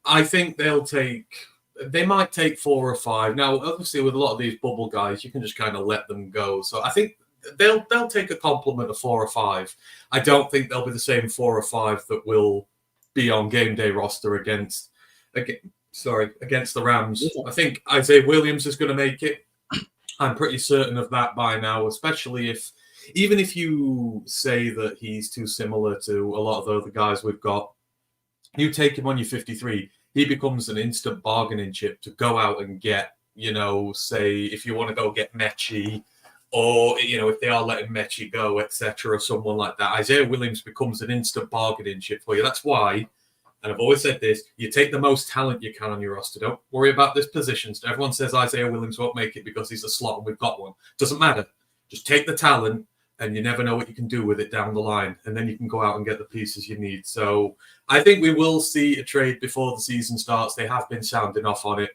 I think they might take 4 or 5. Now, obviously, with a lot of these bubble guys, you can just kind of let them go. So I think they'll take a complement of 4 or 5. I don't think they'll be the same 4 or 5 that will be on game day roster against the Rams. I think Isaiah Williams is going to make it. I'm pretty certain of that by now, especially even if you say that he's too similar to a lot of the other guys we've got. You take him on your 53. He becomes an instant bargaining chip to go out and get, say, if you want to go get Mechie, or, if they are letting Mechie go, etc., or someone like that. Isaiah Williams becomes an instant bargaining chip for you. That's why, and I've always said this, you take the most talent you can on your roster. Don't worry about this positions. Everyone says Isaiah Williams won't make it because he's a slot and we've got one. Doesn't matter. Just take the talent, and you never know what you can do with it down the line. And then you can go out and get the pieces you need. So I think we will see a trade before the season starts. They have been sounding off on it.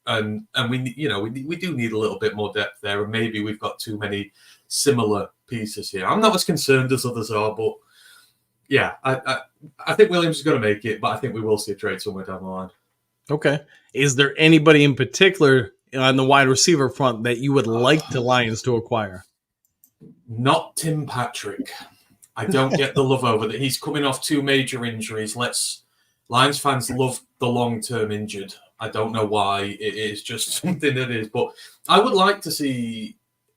And we do need a little bit more depth there. And maybe we've got too many similar pieces here. I'm not as concerned as others are, but yeah, I think Williams is going to make it, but I think we will see a trade somewhere down the line. Okay. Is there anybody in particular on the wide receiver front that you would like the Lions to acquire? Not Tim Patrick. I don't get the love over that. He's coming off 2 major injuries. Lions fans love the long-term injured. I don't know why. It is just something that is. But I would like to see,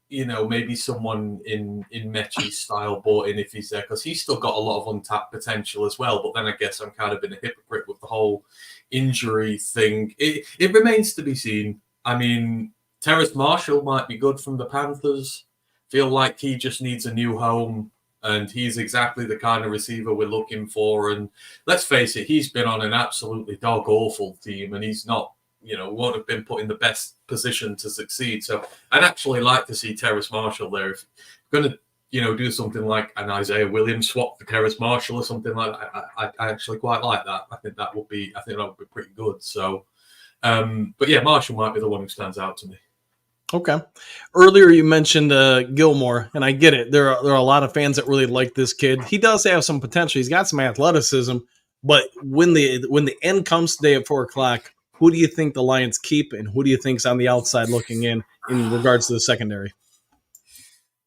maybe someone in Mechie's style bought in if he's there, because he's still got a lot of untapped potential as well. But then I guess I'm kind of been a hypocrite with the whole injury thing. It remains to be seen. I mean, Terrace Marshall might be good from the Panthers. Feel like he just needs a new home, and he's exactly the kind of receiver we're looking for. And let's face it, he's been on an absolutely dog-awful team, and he's not, won't have been put in the best position to succeed. So I'd actually like to see Terrace Marshall there. If you're going to, do something like an Isaiah Williams swap for Terrace Marshall or something like that, I actually quite like that. I think that would be pretty good. So, but yeah, Marshall might be the one who stands out to me. Okay. Earlier you mentioned Gilmore, and I get it. There are a lot of fans that really like this kid. He does have some potential. He's got some athleticism, but when the end comes today at 4:00, who do you think the Lions keep, and who do you think's on the outside looking in regards to the secondary?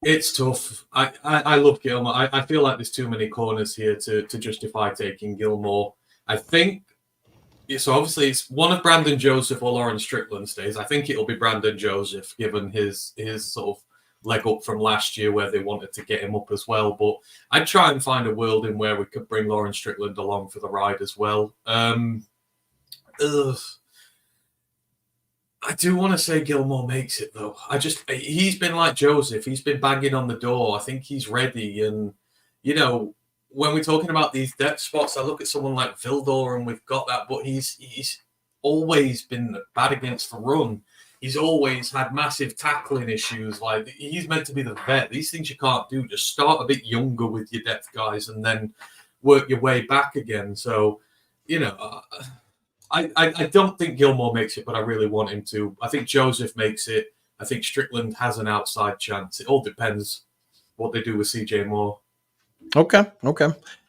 It's tough. I love Gilmore. I feel like there's too many corners here to justify taking Gilmore. I think so. Obviously, it's one of Brandon Joseph or Lauren Strickland stays. I think it'll be Brandon Joseph, given his sort of leg up from last year where they wanted to get him up as well. But I'd try and find a world in where we could bring Lauren Strickland along for the ride as well. I do want to say Gilmore makes it, though. He's been like Joseph. He's been banging on the door. I think he's ready. And, when we're talking about these depth spots, I look at someone like Vildor and we've got that, but he's always been bad against the run. He's always had massive tackling issues. Like, he's meant to be the vet. These things you can't do. Just start a bit younger with your depth guys and then work your way back again. So, I don't think Gilmore makes it, but I really want him to. I think Joseph makes it. I think Strickland has an outside chance. It all depends what they do with CJ Moore. Okay.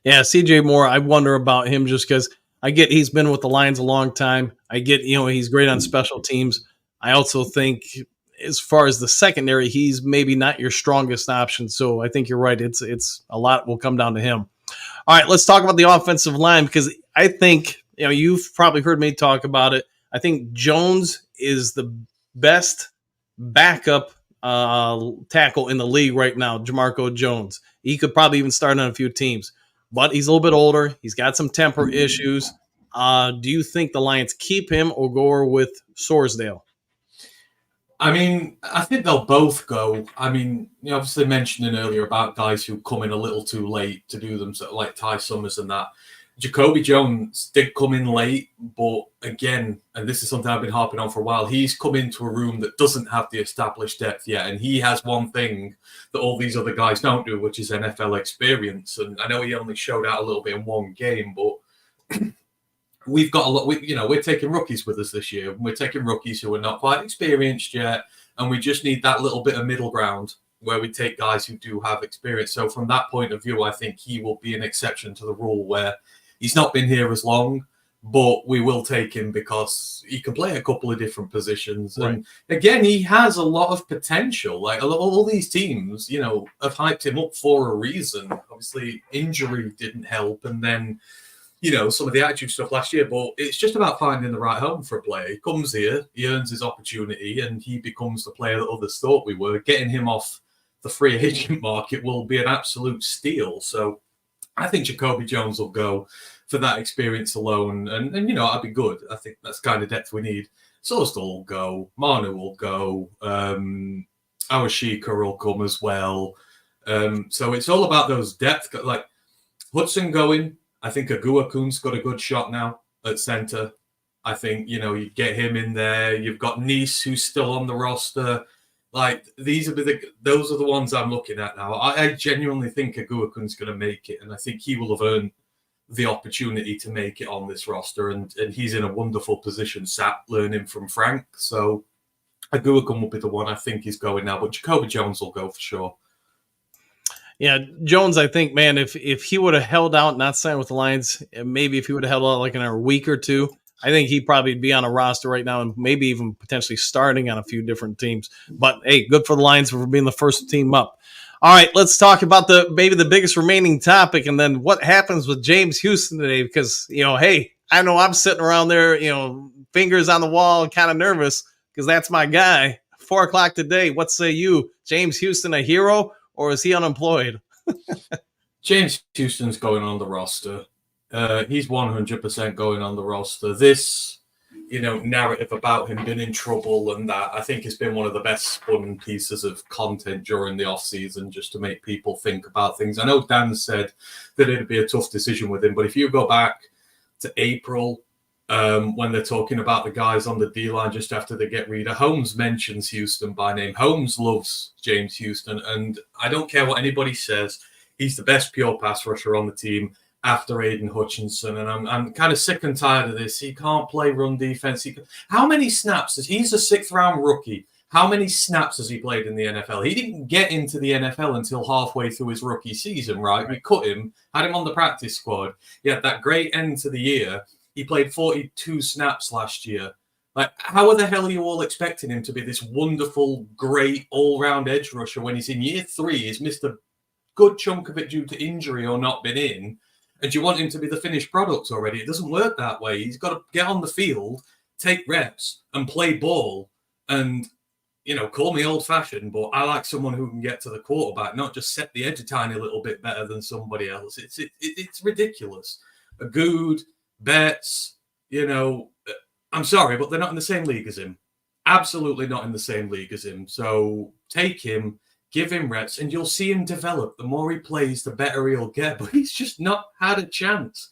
Yeah, CJ Moore, I wonder about him just because I get he's been with the Lions a long time. I get, he's great on special teams. I also think as far as the secondary, he's maybe not your strongest option. So I think you're right. It's a lot will come down to him. All right, let's talk about the offensive line because I think, you've probably heard me talk about it. I think Jones is the best backup tackle in the league right now, Jamarco Jones. He could probably even start on a few teams, but he's a little bit older. He's got some temper issues. Do you think the Lions keep him or go with Sorsdale? I mean, I think they'll both go. I mean, obviously mentioning earlier about guys who come in a little too late to do them, so like Ty Summers and that. Jacoby Jones did come in late, but again, and this is something I've been harping on for a while, he's come into a room that doesn't have the established depth yet, and he has one thing that all these other guys don't do, which is NFL experience. And I know he only showed out a little bit in one game, but we've got a lot. We're taking rookies with us this year. We're taking rookies who are not quite experienced yet, and we just need that little bit of middle ground where we take guys who do have experience. So from that point of view, I think he will be an exception to the rule where he's not been here as long, but we will take him because he can play a couple of different positions. Right. And again, he has a lot of potential. Like all these teams, have hyped him up for a reason. Obviously, injury didn't help. And then, some of the attitude stuff last year, but it's just about finding the right home for a player. He comes here, he earns his opportunity, and he becomes the player that others thought we were. Getting him off the free agent market will be an absolute steal. So I think Jacoby Jones will go for that experience alone. And that'd be good. I think that's kind of depth we need. Sorsdal will go. Manu will go. Awashika will come as well. So it's all about those depth. Like Hudson going. I think Aguakun's got a good shot now at center. I think, you get him in there. You've got Nice, who's still on the roster. Like, those are the ones I'm looking at now. I genuinely think Aguakun's going to make it, and I think he will have earned the opportunity to make it on this roster, and he's in a wonderful position, sat learning from Frank. So Aguakun will be the one I think is going now, but Jacoby Jones will go for sure. Yeah, Jones, I think, man, if he would have held out, not signed with the Lions, maybe if he would have held out like in a week or two, I think he'd probably be on a roster right now and maybe even potentially starting on a few different teams. But, hey, good for the Lions for being the first team up. All right, let's talk about maybe the biggest remaining topic and then what happens with James Houston today because, hey, I know I'm sitting around there, fingers on the wall, kind of nervous because that's my guy. 4:00 today. What say you? James Houston a hero or is he unemployed? James Houston's going on the roster. He's 100% going on the roster. This, narrative about him being in trouble and that, I think has been one of the best spun pieces of content during the offseason just to make people think about things. I know Dan said that it'd be a tough decision with him, but if you go back to April, when they're talking about the guys on the D-line just after they get Reader, Holmes mentions Houston by name. Holmes loves James Houston, and I don't care what anybody says, he's the best pure pass rusher on the team after Aiden Hutchinson, and I'm kind of sick and tired of this. He can't play run defense. How many snaps? He's a 6th-round rookie. How many snaps has he played in the NFL? He didn't get into the NFL until halfway through his rookie season, right? We cut him, had him on the practice squad. He had that great end to the year. He played 42 snaps last year. Like, how the hell are you all expecting him to be this wonderful, great, all-round edge rusher when he's in year 3? He's missed a good chunk of it due to injury or not been in. And you want him to be the finished product already. It doesn't work that way. He's got to get on the field, take reps, and play ball. And, call me old-fashioned, but I like someone who can get to the quarterback, not just set the edge a tiny little bit better than somebody else. It's ridiculous. A Good, Betts, I'm sorry, but they're not in the same league as him. Absolutely not in the same league as him. So take him, give him reps, and you'll see him develop. The more he plays, the better he'll get. But he's just not had a chance.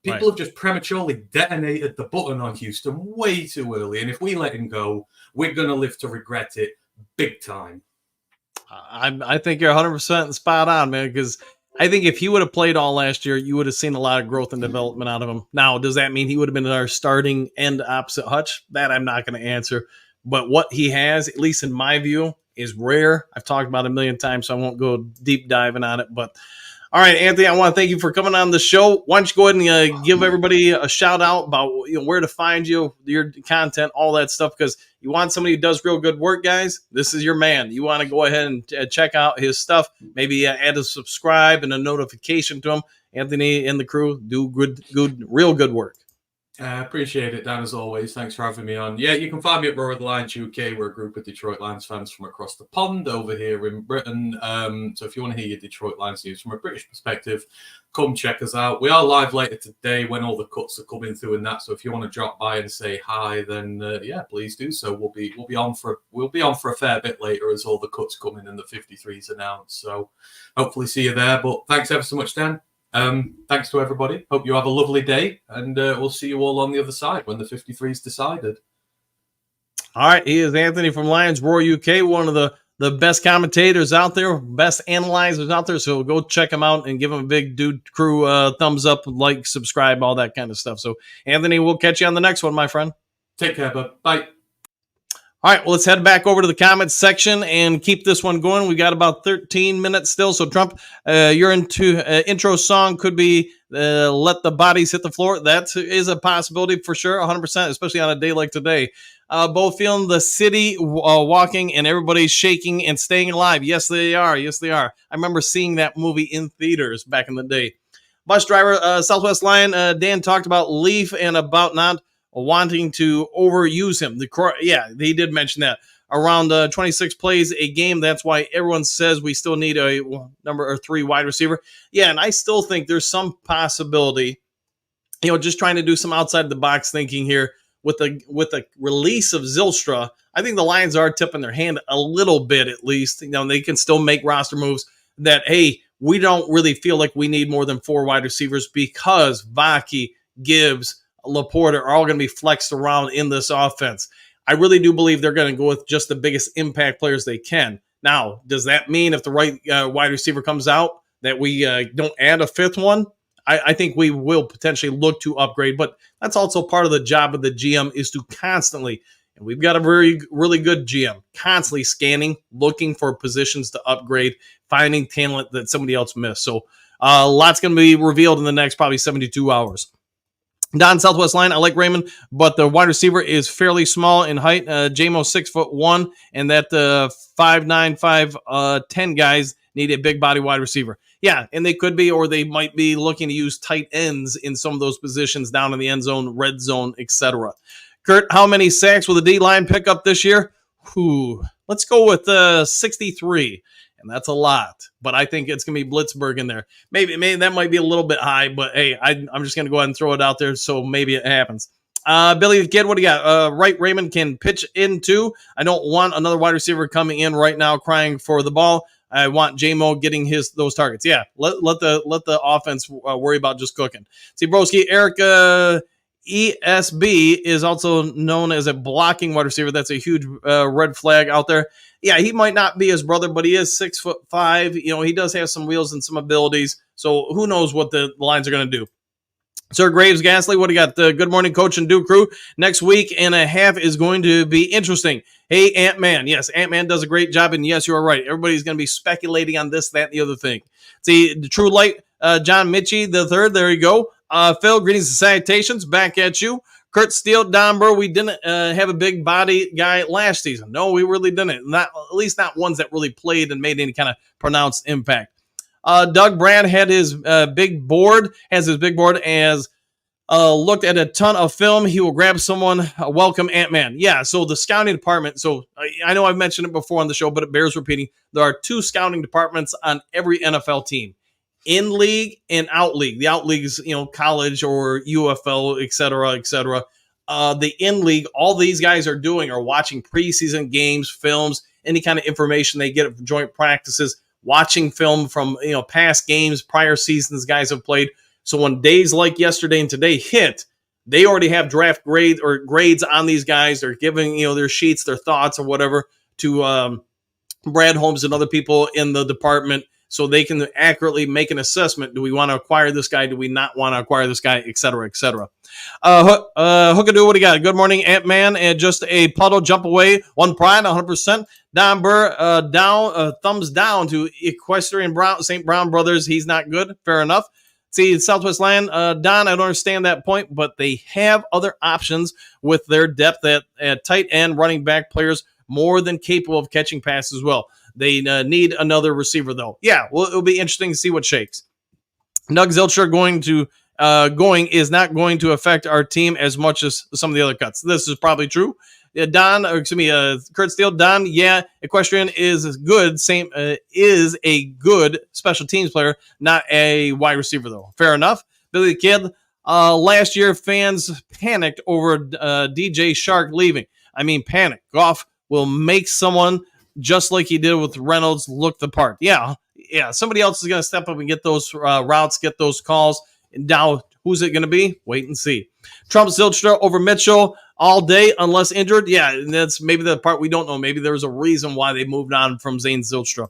People have just prematurely detonated the button on Houston way too early. And if we let him go, we're going to live to regret it big time. I think you're 100% spot on, man, because I think if he would have played all last year, you would have seen a lot of growth and development out of him. Now, does that mean he would have been our starting end opposite Hutch? That I'm not going to answer. But what he has, at least in my view, is rare. I've talked about it a million times, so I won't go deep diving on it. But all right, Anthony, I want to thank you for coming on the show. Why don't you go ahead and give everybody a shout out about where to find you, your content, all that stuff, because you want somebody who does real good work, guys. This is your man. You want to go ahead and check out his stuff. Maybe add a subscribe and a notification to him. Anthony and the crew do real good work. I appreciate it, Dan, as always. Thanks for having me on. Yeah, you can find me at Roar of the Lions UK. We're a group of Detroit Lions fans from across the pond over here in Britain. So if you want to hear your Detroit Lions news from a British perspective, come check us out. We are live later today when all the cuts are coming through and that. So if you want to drop by and say hi, then please do so. We'll be on for a fair bit later as all the cuts come in and the 53s announced. So hopefully see you there. But thanks ever so much, Dan. Thanks to everybody. Hope you have a lovely day, and we'll see you all on the other side when the 53 is decided. All right, he is Anthony from Lions Roar UK, one of the best commentators out there, best analyzers out there. So go check him out and give him a big Dude Crew thumbs up, like, subscribe, all that kind of stuff. So Anthony, we'll catch you on the next one, my friend. Take care, bud. Bye. All right, well, let's head back over to the comments section and keep this one going. We got about 13 minutes still. So, Trump, your intro song could be Let the Bodies Hit the Floor. That is a possibility for sure, 100%, especially on a day like today. Both feeling the city walking and everybody's shaking and staying alive. Yes, they are. Yes, they are. I remember seeing that movie in theaters back in the day. Bus driver, Southwest Lion, Dan talked about Leaf and about not wanting to overuse him. He did mention that. Around 26 plays a game. That's why everyone says we still need a number 3 wide receiver. Yeah, and I still think there's some possibility, just trying to do some outside the box thinking here with the release of Zylstra. I think the Lions are tipping their hand a little bit at least. They can still make roster moves that, hey, we don't really feel like we need more than 4 wide receivers because Vaki, Gibbs, Laporte are all going to be flexed around in this offense. I really do believe they're going to go with just the biggest impact players they can. Now, does that mean if the right wide receiver comes out that we don't add a 5th one? I think we will potentially look to upgrade, but that's also part of the job of the GM is to constantly, and we've got a really good GM, constantly scanning, looking for positions to upgrade, finding talent that somebody else missed. So a lot's going to be revealed in the next probably 72 hours. Don Southwest Line, I like Raymond, but the wide receiver is fairly small in height. JMO 6'1", and that 5'9", 5'10" guys need a big body wide receiver. Yeah, and they could be, or they might be looking to use tight ends in some of those positions down in the end zone, red zone, etc. Kurt, how many sacks will the D-line pick up this year? Let's go with 63. And that's a lot, but I think it's going to be Blitzberg in there. Maybe that might be a little bit high, but hey, I'm just going to go ahead and throw it out there, so maybe it happens. Billy the Kid, what do you got? Right, Raymond can pitch into. I don't want another wide receiver coming in right now crying for the ball. I want J-Mo getting those targets. Yeah, let the offense worry about just cooking. See, Broski, Eric ESB is also known as a blocking wide receiver. That's a huge red flag out there. Yeah, he might not be his brother, but he is 6'5". He does have some wheels and some abilities. So who knows what the Lions are going to do. Sir Graves Gasly, what do you got? Good morning, Coach and Duke crew. Next week and a half is going to be interesting. Hey, Ant-Man. Yes, Ant-Man does a great job, and yes, you are right. Everybody's going to be speculating on this, that, and the other thing. See, the True Light, John Mitchie the third. There you go. Phil, greetings and salutations. Back at you. Kurt Steele, Don Burr, we didn't have a big body guy last season. No, we really didn't. Not, at least not ones that really played and made any kind of pronounced impact. Doug Brad had his big board, as looked at a ton of film. He will grab someone. Welcome Ant-Man. Yeah, so the scouting department. So I know I've mentioned it before on the show, but it bears repeating. There are 2 scouting departments on every NFL team. In league and out league. The out league is, college or UFL, et cetera, et cetera. The in league, all these guys are doing are watching preseason games, films, any kind of information they get from joint practices, watching film from, past games, prior seasons guys have played. So when days like yesterday and today hit, they already have draft grades or grades on these guys. They're giving, their sheets, their thoughts or whatever to Brad Holmes and other people in the department, so they can accurately make an assessment. Do we want to acquire this guy? Do we not want to acquire this guy? Et cetera, et cetera. Hookadoo, what do you got? Good morning, Ant-Man. And just a puddle jump away. One pride, 100%. Don Burr, thumbs down to Equestrian Brown, St. Brown Brothers. He's not good. Fair enough. See, Southwest Land, Don, I don't understand that point, but they have other options with their depth at tight end, running back players more than capable of catching passes as well. They need another receiver, though. Yeah, well, it'll be interesting to see what shakes. Doug Zilcher going is not going to affect our team as much as some of the other cuts. This is probably true. Kurt Steele, Don, yeah, Equestrian is good. Is a good special teams player, not a wide receiver, though. Fair enough. Billy the Kid, last year fans panicked over DJ Shark leaving. I mean, panic. Goff will make someone just like he did with Reynolds look the part. Yeah. Somebody else is going to step up and get those routes, get those calls. And now, who's it going to be? Wait and see. Trump Zilstra over Mitchell all day, unless injured. Yeah, and that's maybe the part we don't know. Maybe there's a reason why they moved on from Zane Zilstra.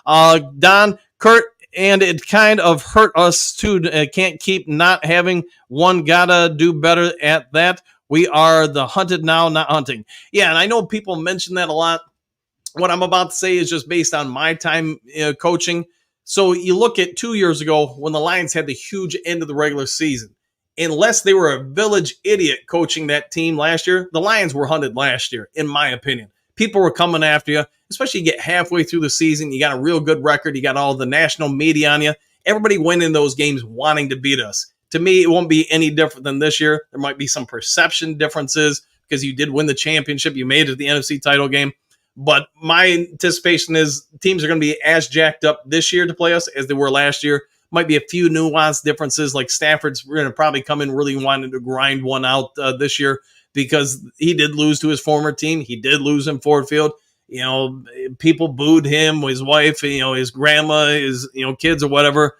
Don, Kurt, and it kind of hurt us too. Can't keep not having one. Gotta do better at that. We are the hunted now, not hunting. Yeah, and I know people mention that a lot. What I'm about to say is just based on my time coaching. So you look at 2 years ago when the Lions had the huge end of the regular season. Unless they were a village idiot coaching that team last year, the Lions were hunted last year, in my opinion. People were coming after you, especially you get halfway through the season. You got a real good record. You got all the national media on you. Everybody went in those games wanting to beat us. To me, it won't be any different than this year. There might be some perception differences because you did win the championship. You made it to the NFC title game. But my anticipation is teams are going to be as jacked up this year to play us as they were last year. Might be a few nuanced differences, like Stafford's going to probably come in really wanting to grind one out this year because he did lose to his former team. He did lose in Ford Field. People booed him, his wife, his grandma, his kids or whatever.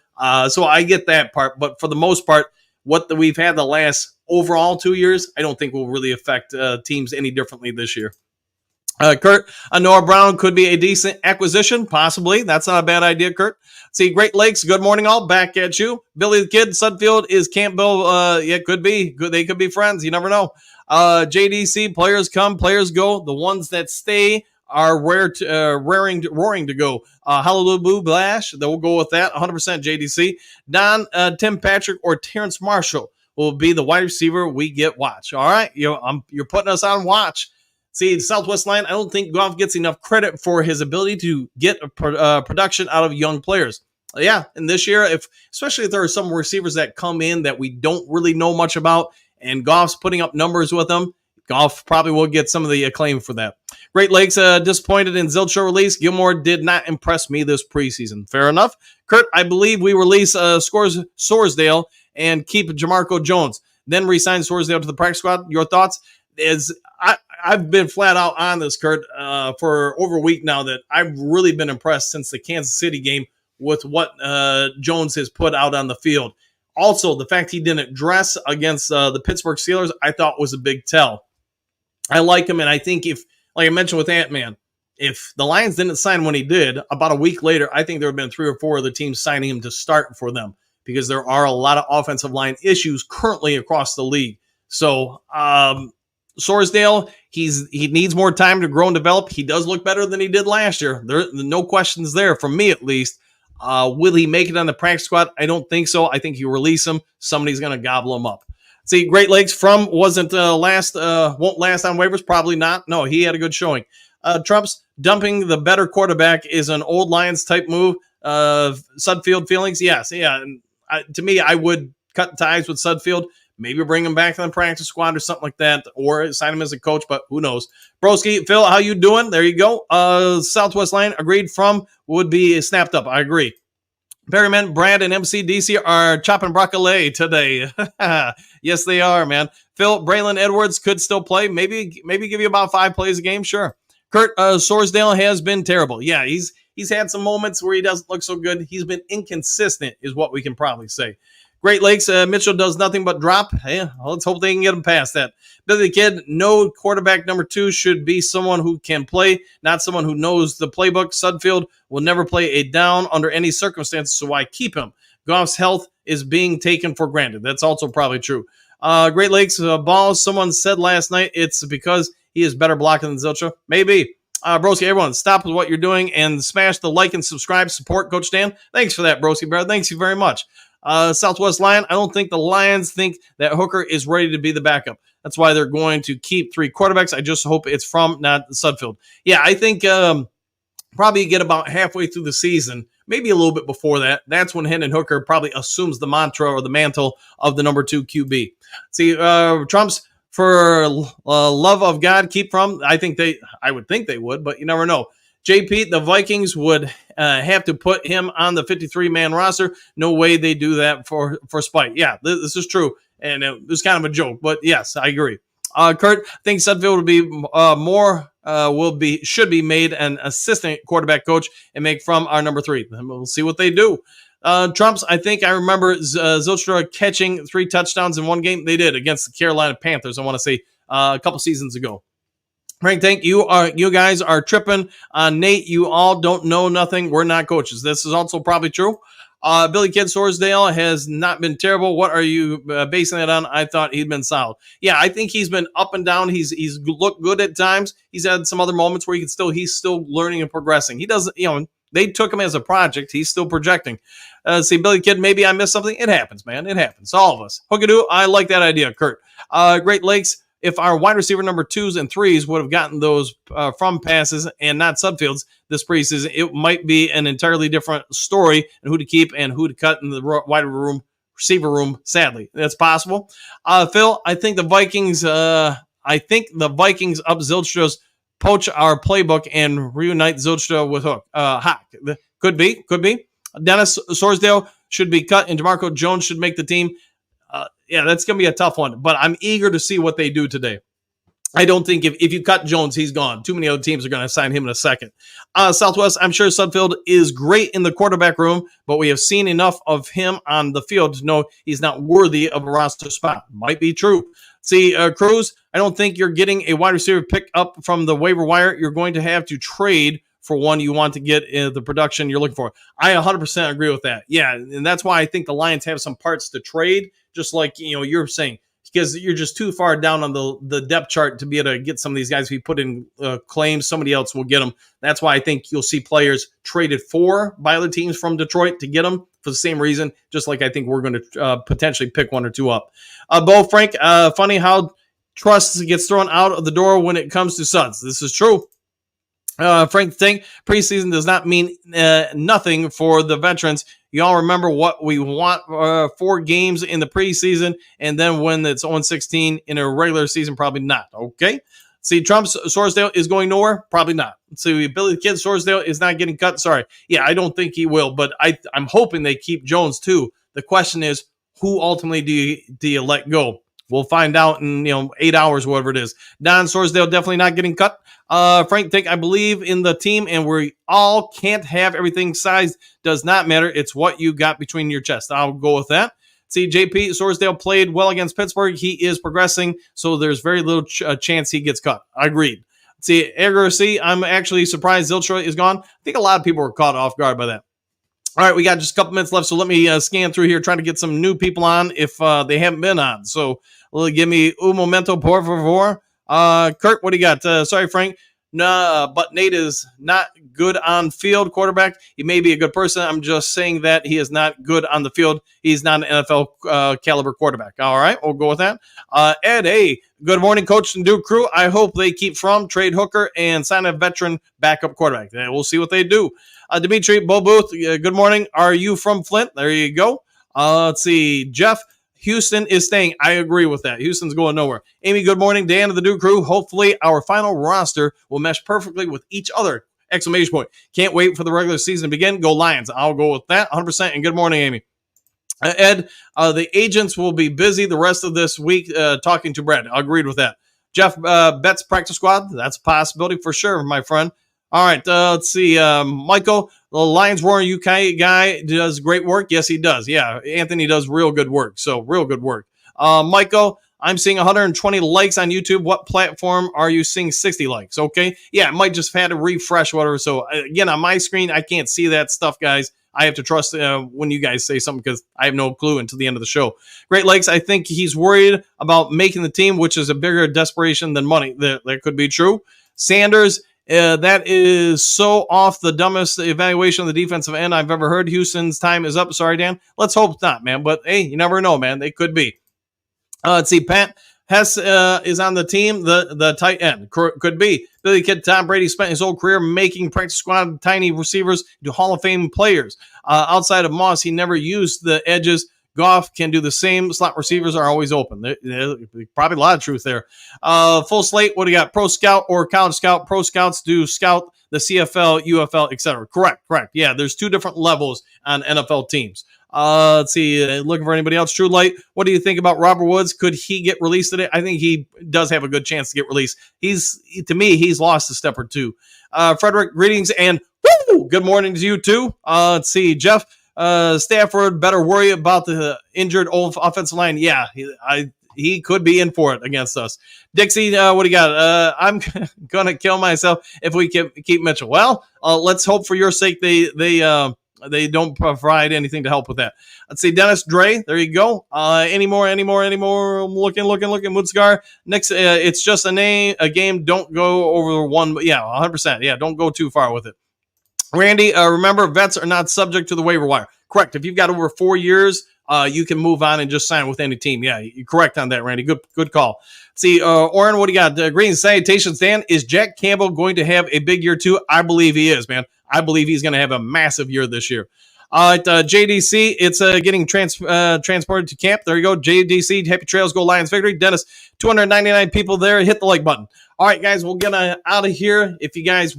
So I get that part. But for the most part, what we've had the last overall 2 years, I don't think will really affect teams any differently this year. Kurt, Noah Brown could be a decent acquisition, possibly. That's not a bad idea, Kurt. See, Great Lakes, good morning all, back at you. Billy the Kid, Sudfield is Campbell. Could be. They could be friends. You never know. JDC, players come, players go. The ones that stay are roaring to go. Hallelujah, Blash, they'll go with that, 100% JDC. Don, Tim Patrick, or Terrence Marshall will be the wide receiver we get watch. All right, you're putting us on watch. See, Southwest Line, I don't think Goff gets enough credit for his ability to get production out of young players. Yeah, and this year, especially if there are some receivers that come in that we don't really know much about, and Goff's putting up numbers with them, Goff probably will get some of the acclaim for that. Great Lakes, disappointed in Zilcher release. Gilmore did not impress me this preseason. Fair enough. Kurt, I believe we release Sorsdale and keep Jamarco Jones, then re-sign Sorsdale to the practice squad. Your thoughts? I've been flat out on this, Kurt, for over a week now that I've really been impressed since the Kansas City game with what Jones has put out on the field. Also, the fact he didn't dress against the Pittsburgh Steelers, I thought was a big tell. I like him, and I think if, like I mentioned with Ant-Man, if the Lions didn't sign when he did, about a week later, I think there have been 3 or 4 of the teams signing him to start for them because there are a lot of offensive line issues currently across the league. So, Sorsdale, he needs more time to grow and develop. He does look better than he did last year. There no questions there, from me at least. Will he make it on the practice squad? I don't think so. I think you release him, somebody's going to gobble him up. See, Great Lakes won't last on waivers? Probably not. No, he had a good showing. Trump's dumping the better quarterback is an old Lions type move. Sudfield feelings? Yes. Yeah. And to me, I would cut ties with Sudfield. Maybe bring him back to the practice squad or something like that, or sign him as a coach, but who knows? Broski, Phil, how you doing? There you go. Southwest Line agreed from would be snapped up. I agree. Perryman, Brad, and MCDC are chopping broccoli today. Yes, they are, man. Phil, Braylon Edwards could still play. Maybe give you about 5 plays a game. Sure. Kurt, Sorsdale has been terrible. Yeah, he's had some moments where he doesn't look so good. He's been inconsistent is what we can probably say. Great Lakes, Mitchell does nothing but drop. Yeah, let's hope they can get him past that. Billy the Kid, no quarterback number 2 should be someone who can play, not someone who knows the playbook. Sudfield will never play a down under any circumstances, so why keep him? Goff's health is being taken for granted. That's also probably true. Great Lakes, balls, someone said last night it's because he is better blocking than Zilcha. Maybe. Broski, everyone, stop with what you're doing and smash the like and subscribe. Support Coach Dan. Thanks for that, Broski, bro. Thanks you very much. Southwest Lion, I don't think the Lions think that Hooker is ready to be the backup. That's why they're going to keep 3 quarterbacks. I just hope it's from, not Sudfield. Yeah, I think probably get about halfway through the season, maybe a little bit before that. That's when Hendon Hooker probably assumes the mantra or the mantle of the number 2 QB. See, Trump's for love of God, keep from. I would think they would, but you never know. JP, the Vikings would have to put him on the 53-man roster. No way they do that for spite. Yeah, this is true, and it was kind of a joke, but yes, I agree. Kurt, I think Sudfield would be should be made an assistant quarterback coach and make from our number 3. And we'll see what they do. Trumps, I think I remember Zylstra catching 3 touchdowns in one game. They did against the Carolina Panthers, I want to say, a couple seasons ago. Frank Tank, you guys are tripping. Nate, you all don't know nothing. We're not coaches. This is also probably true. Billy Kid Sorsdale has not been terrible. What are you basing that on? I thought he'd been solid. Yeah, I think he's been up and down. He's looked good at times. He's had some other moments where he's still learning and progressing. He doesn't, they took him as a project. He's still projecting. See, Billy Kid, maybe I missed something. It happens, man. It happens. All of us. Hookadoo, I like that idea, Kurt. Great Lakes. If our wide receiver number 2s and 3s would have gotten those from passes and not Sudfields this preseason, it might be an entirely different story and who to keep and who to cut in the wide receiver room. Sadly, that's possible. Phil, I think the Vikings up Zylstra's poach our playbook and reunite Zylstra with Hawk. Could be. Dennis Sorsdale should be cut and DeMarco Jones should make the team. Yeah, that's going to be a tough one, but I'm eager to see what they do today. I don't think if you cut Jones, he's gone. Too many other teams are going to sign him in a second. Southwest, I'm sure Sudfield is great in the quarterback room, but we have seen enough of him on the field to know he's not worthy of a roster spot. Might be true. See, Cruz, I don't think you're getting a wide receiver pick up from the waiver wire. You're going to have to trade for one you want to get the production you're looking for. I 100% agree with that. Yeah, and that's why I think the Lions have some parts to trade, just like you're saying, because you're just too far down on the depth chart to be able to get some of these guys. If you put in claims, somebody else will get them. That's why I think you'll see players traded for by other teams from Detroit to get them for the same reason, just like I think we're going to potentially pick 1 or 2 up. Bo, Frank, funny how trust gets thrown out of the door when it comes to Suds. This is true. Frank think preseason does not mean nothing for the veterans. You all remember what we want 4 games in the preseason, and then when it's 0-16 in a regular season, probably not. Okay. See, Trump's Sorsdale is going nowhere? Probably not. See, Billy the Kid Sorsdale is not getting cut. Sorry. Yeah, I don't think he will, but I'm hoping they keep Jones too. The question is, who ultimately do you let go? We'll find out in 8 hours, whatever it is. Don Sorsdale definitely not getting cut. Frank, I believe in the team, and we all can't have everything. Size does not matter. It's what you got between your chest. I'll go with that. See, JP Sorsdale played well against Pittsburgh. He is progressing, so there's very little chance he gets cut. Agreed. See, I'm actually surprised Zylstra is gone. I think a lot of people were caught off guard by that. All right, we got just a couple minutes left, so let me scan through here, trying to get some new people on if they haven't been on. So give me un momento, por favor. Kurt, what do you got? Sorry, Frank. No, but Nate is not good on field quarterback. He may be a good person. I'm just saying that he is not good on the field. He's not an NFL caliber quarterback. All right, we'll go with that. Ed, hey, good morning, Coach and Duke crew. I hope they keep from trade Hooker and sign a veteran backup quarterback. We'll see what they do. Dimitri, Bo Booth, good morning. Are you from Flint? There you go. Let's see. Jeff, Houston is staying. I agree with that. Houston's going nowhere. Amy, good morning. Dan of the Duke crew. Hopefully our final roster will mesh perfectly with each other. Exclamation point. Can't wait for the regular season to begin. Go Lions. I'll go with that 100%. And good morning, Amy. Ed, the agents will be busy the rest of this week talking to Brad. I agreed with that. Jeff, Betts practice squad. That's a possibility for sure, my friend. All right, let's see. Michael, the Lions Roaring UK guy does great work. Yes, he does. Yeah, Anthony does real good work. So real good work. Michael, I'm seeing 120 likes on YouTube. What platform are you seeing 60 likes? Okay. Yeah, it might just have had to refresh, whatever. So again, on my screen, I can't see that stuff, guys. I have to trust when you guys say something because I have no clue until the end of the show. Great Lakes, I think he's worried about making the team, which is a bigger desperation than money. That could be true. Sanders, that is so off the dumbest evaluation of the defensive end I've ever heard. Houston's time is up. Sorry, Dan. Let's hope not, man. But hey, you never know, man. They could be. Let's see. Pat Hess is on the team. The tight end could be. Billy Kid Tom Brady spent his whole career making practice squad tiny receivers into Hall of Fame players. Outside of Moss, he never used the edges. Goff can do the same. Slot receivers are always open. There's probably a lot of truth there. Full slate. What do you got? Pro Scout or College Scout? Pro Scouts do scout the CFL, UFL, etc. Correct. Yeah, there's two different levels on NFL teams. Let's see. Looking for anybody else? True Light. What do you think about Robert Woods? Could he get released today? I think he does have a good chance to get released. To me, he's lost a step or two. Frederick, greetings and woo! Good morning to you too. Let's see. Jeff. Stafford better worry about the injured old offensive line. Yeah, he could be in for it against us. Dixie, what do you got? I'm gonna kill myself if we keep Mitchell. Well, let's hope for your sake they don't provide anything to help with that. Let's see, Dennis Dre. There you go. Any more? I'm looking. Moodscar. Next, it's just a game. Don't go over one. Yeah, 100%. Yeah, don't go too far with it. Randy, remember, vets are not subject to the waiver wire. Correct. If you've got over 4 years, you can move on and just sign with any team. Yeah, you're correct on that, Randy. Good call. See, Oren, what do you got? Greetings, salutations, Dan. Is Jack Campbell going to have a big year too? I believe he is, man. I believe he's going to have a massive year this year. At JDC, it's getting transported to camp. There you go. JDC, happy trails, go Lions victory. Dennis, 299 people there. Hit the like button. All right, guys, we'll get out of here. If you guys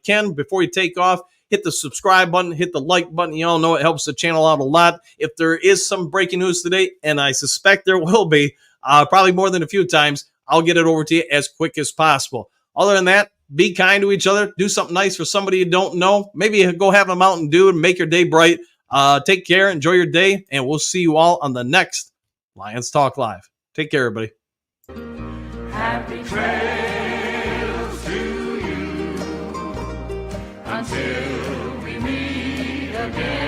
can, before you take off, hit the subscribe button, hit the like button. You all know it helps the channel out a lot. If there is some breaking news today, and I suspect there will be, probably more than a few times, I'll get it over to you as quick as possible. Other than that, be kind to each other. Do something nice for somebody you don't know. Maybe go have a Mountain Dew and make your day bright. Take care. Enjoy your day. And we'll see you all on the next Lions Talk Live. Take care, everybody. Happy trails to you until we meet again.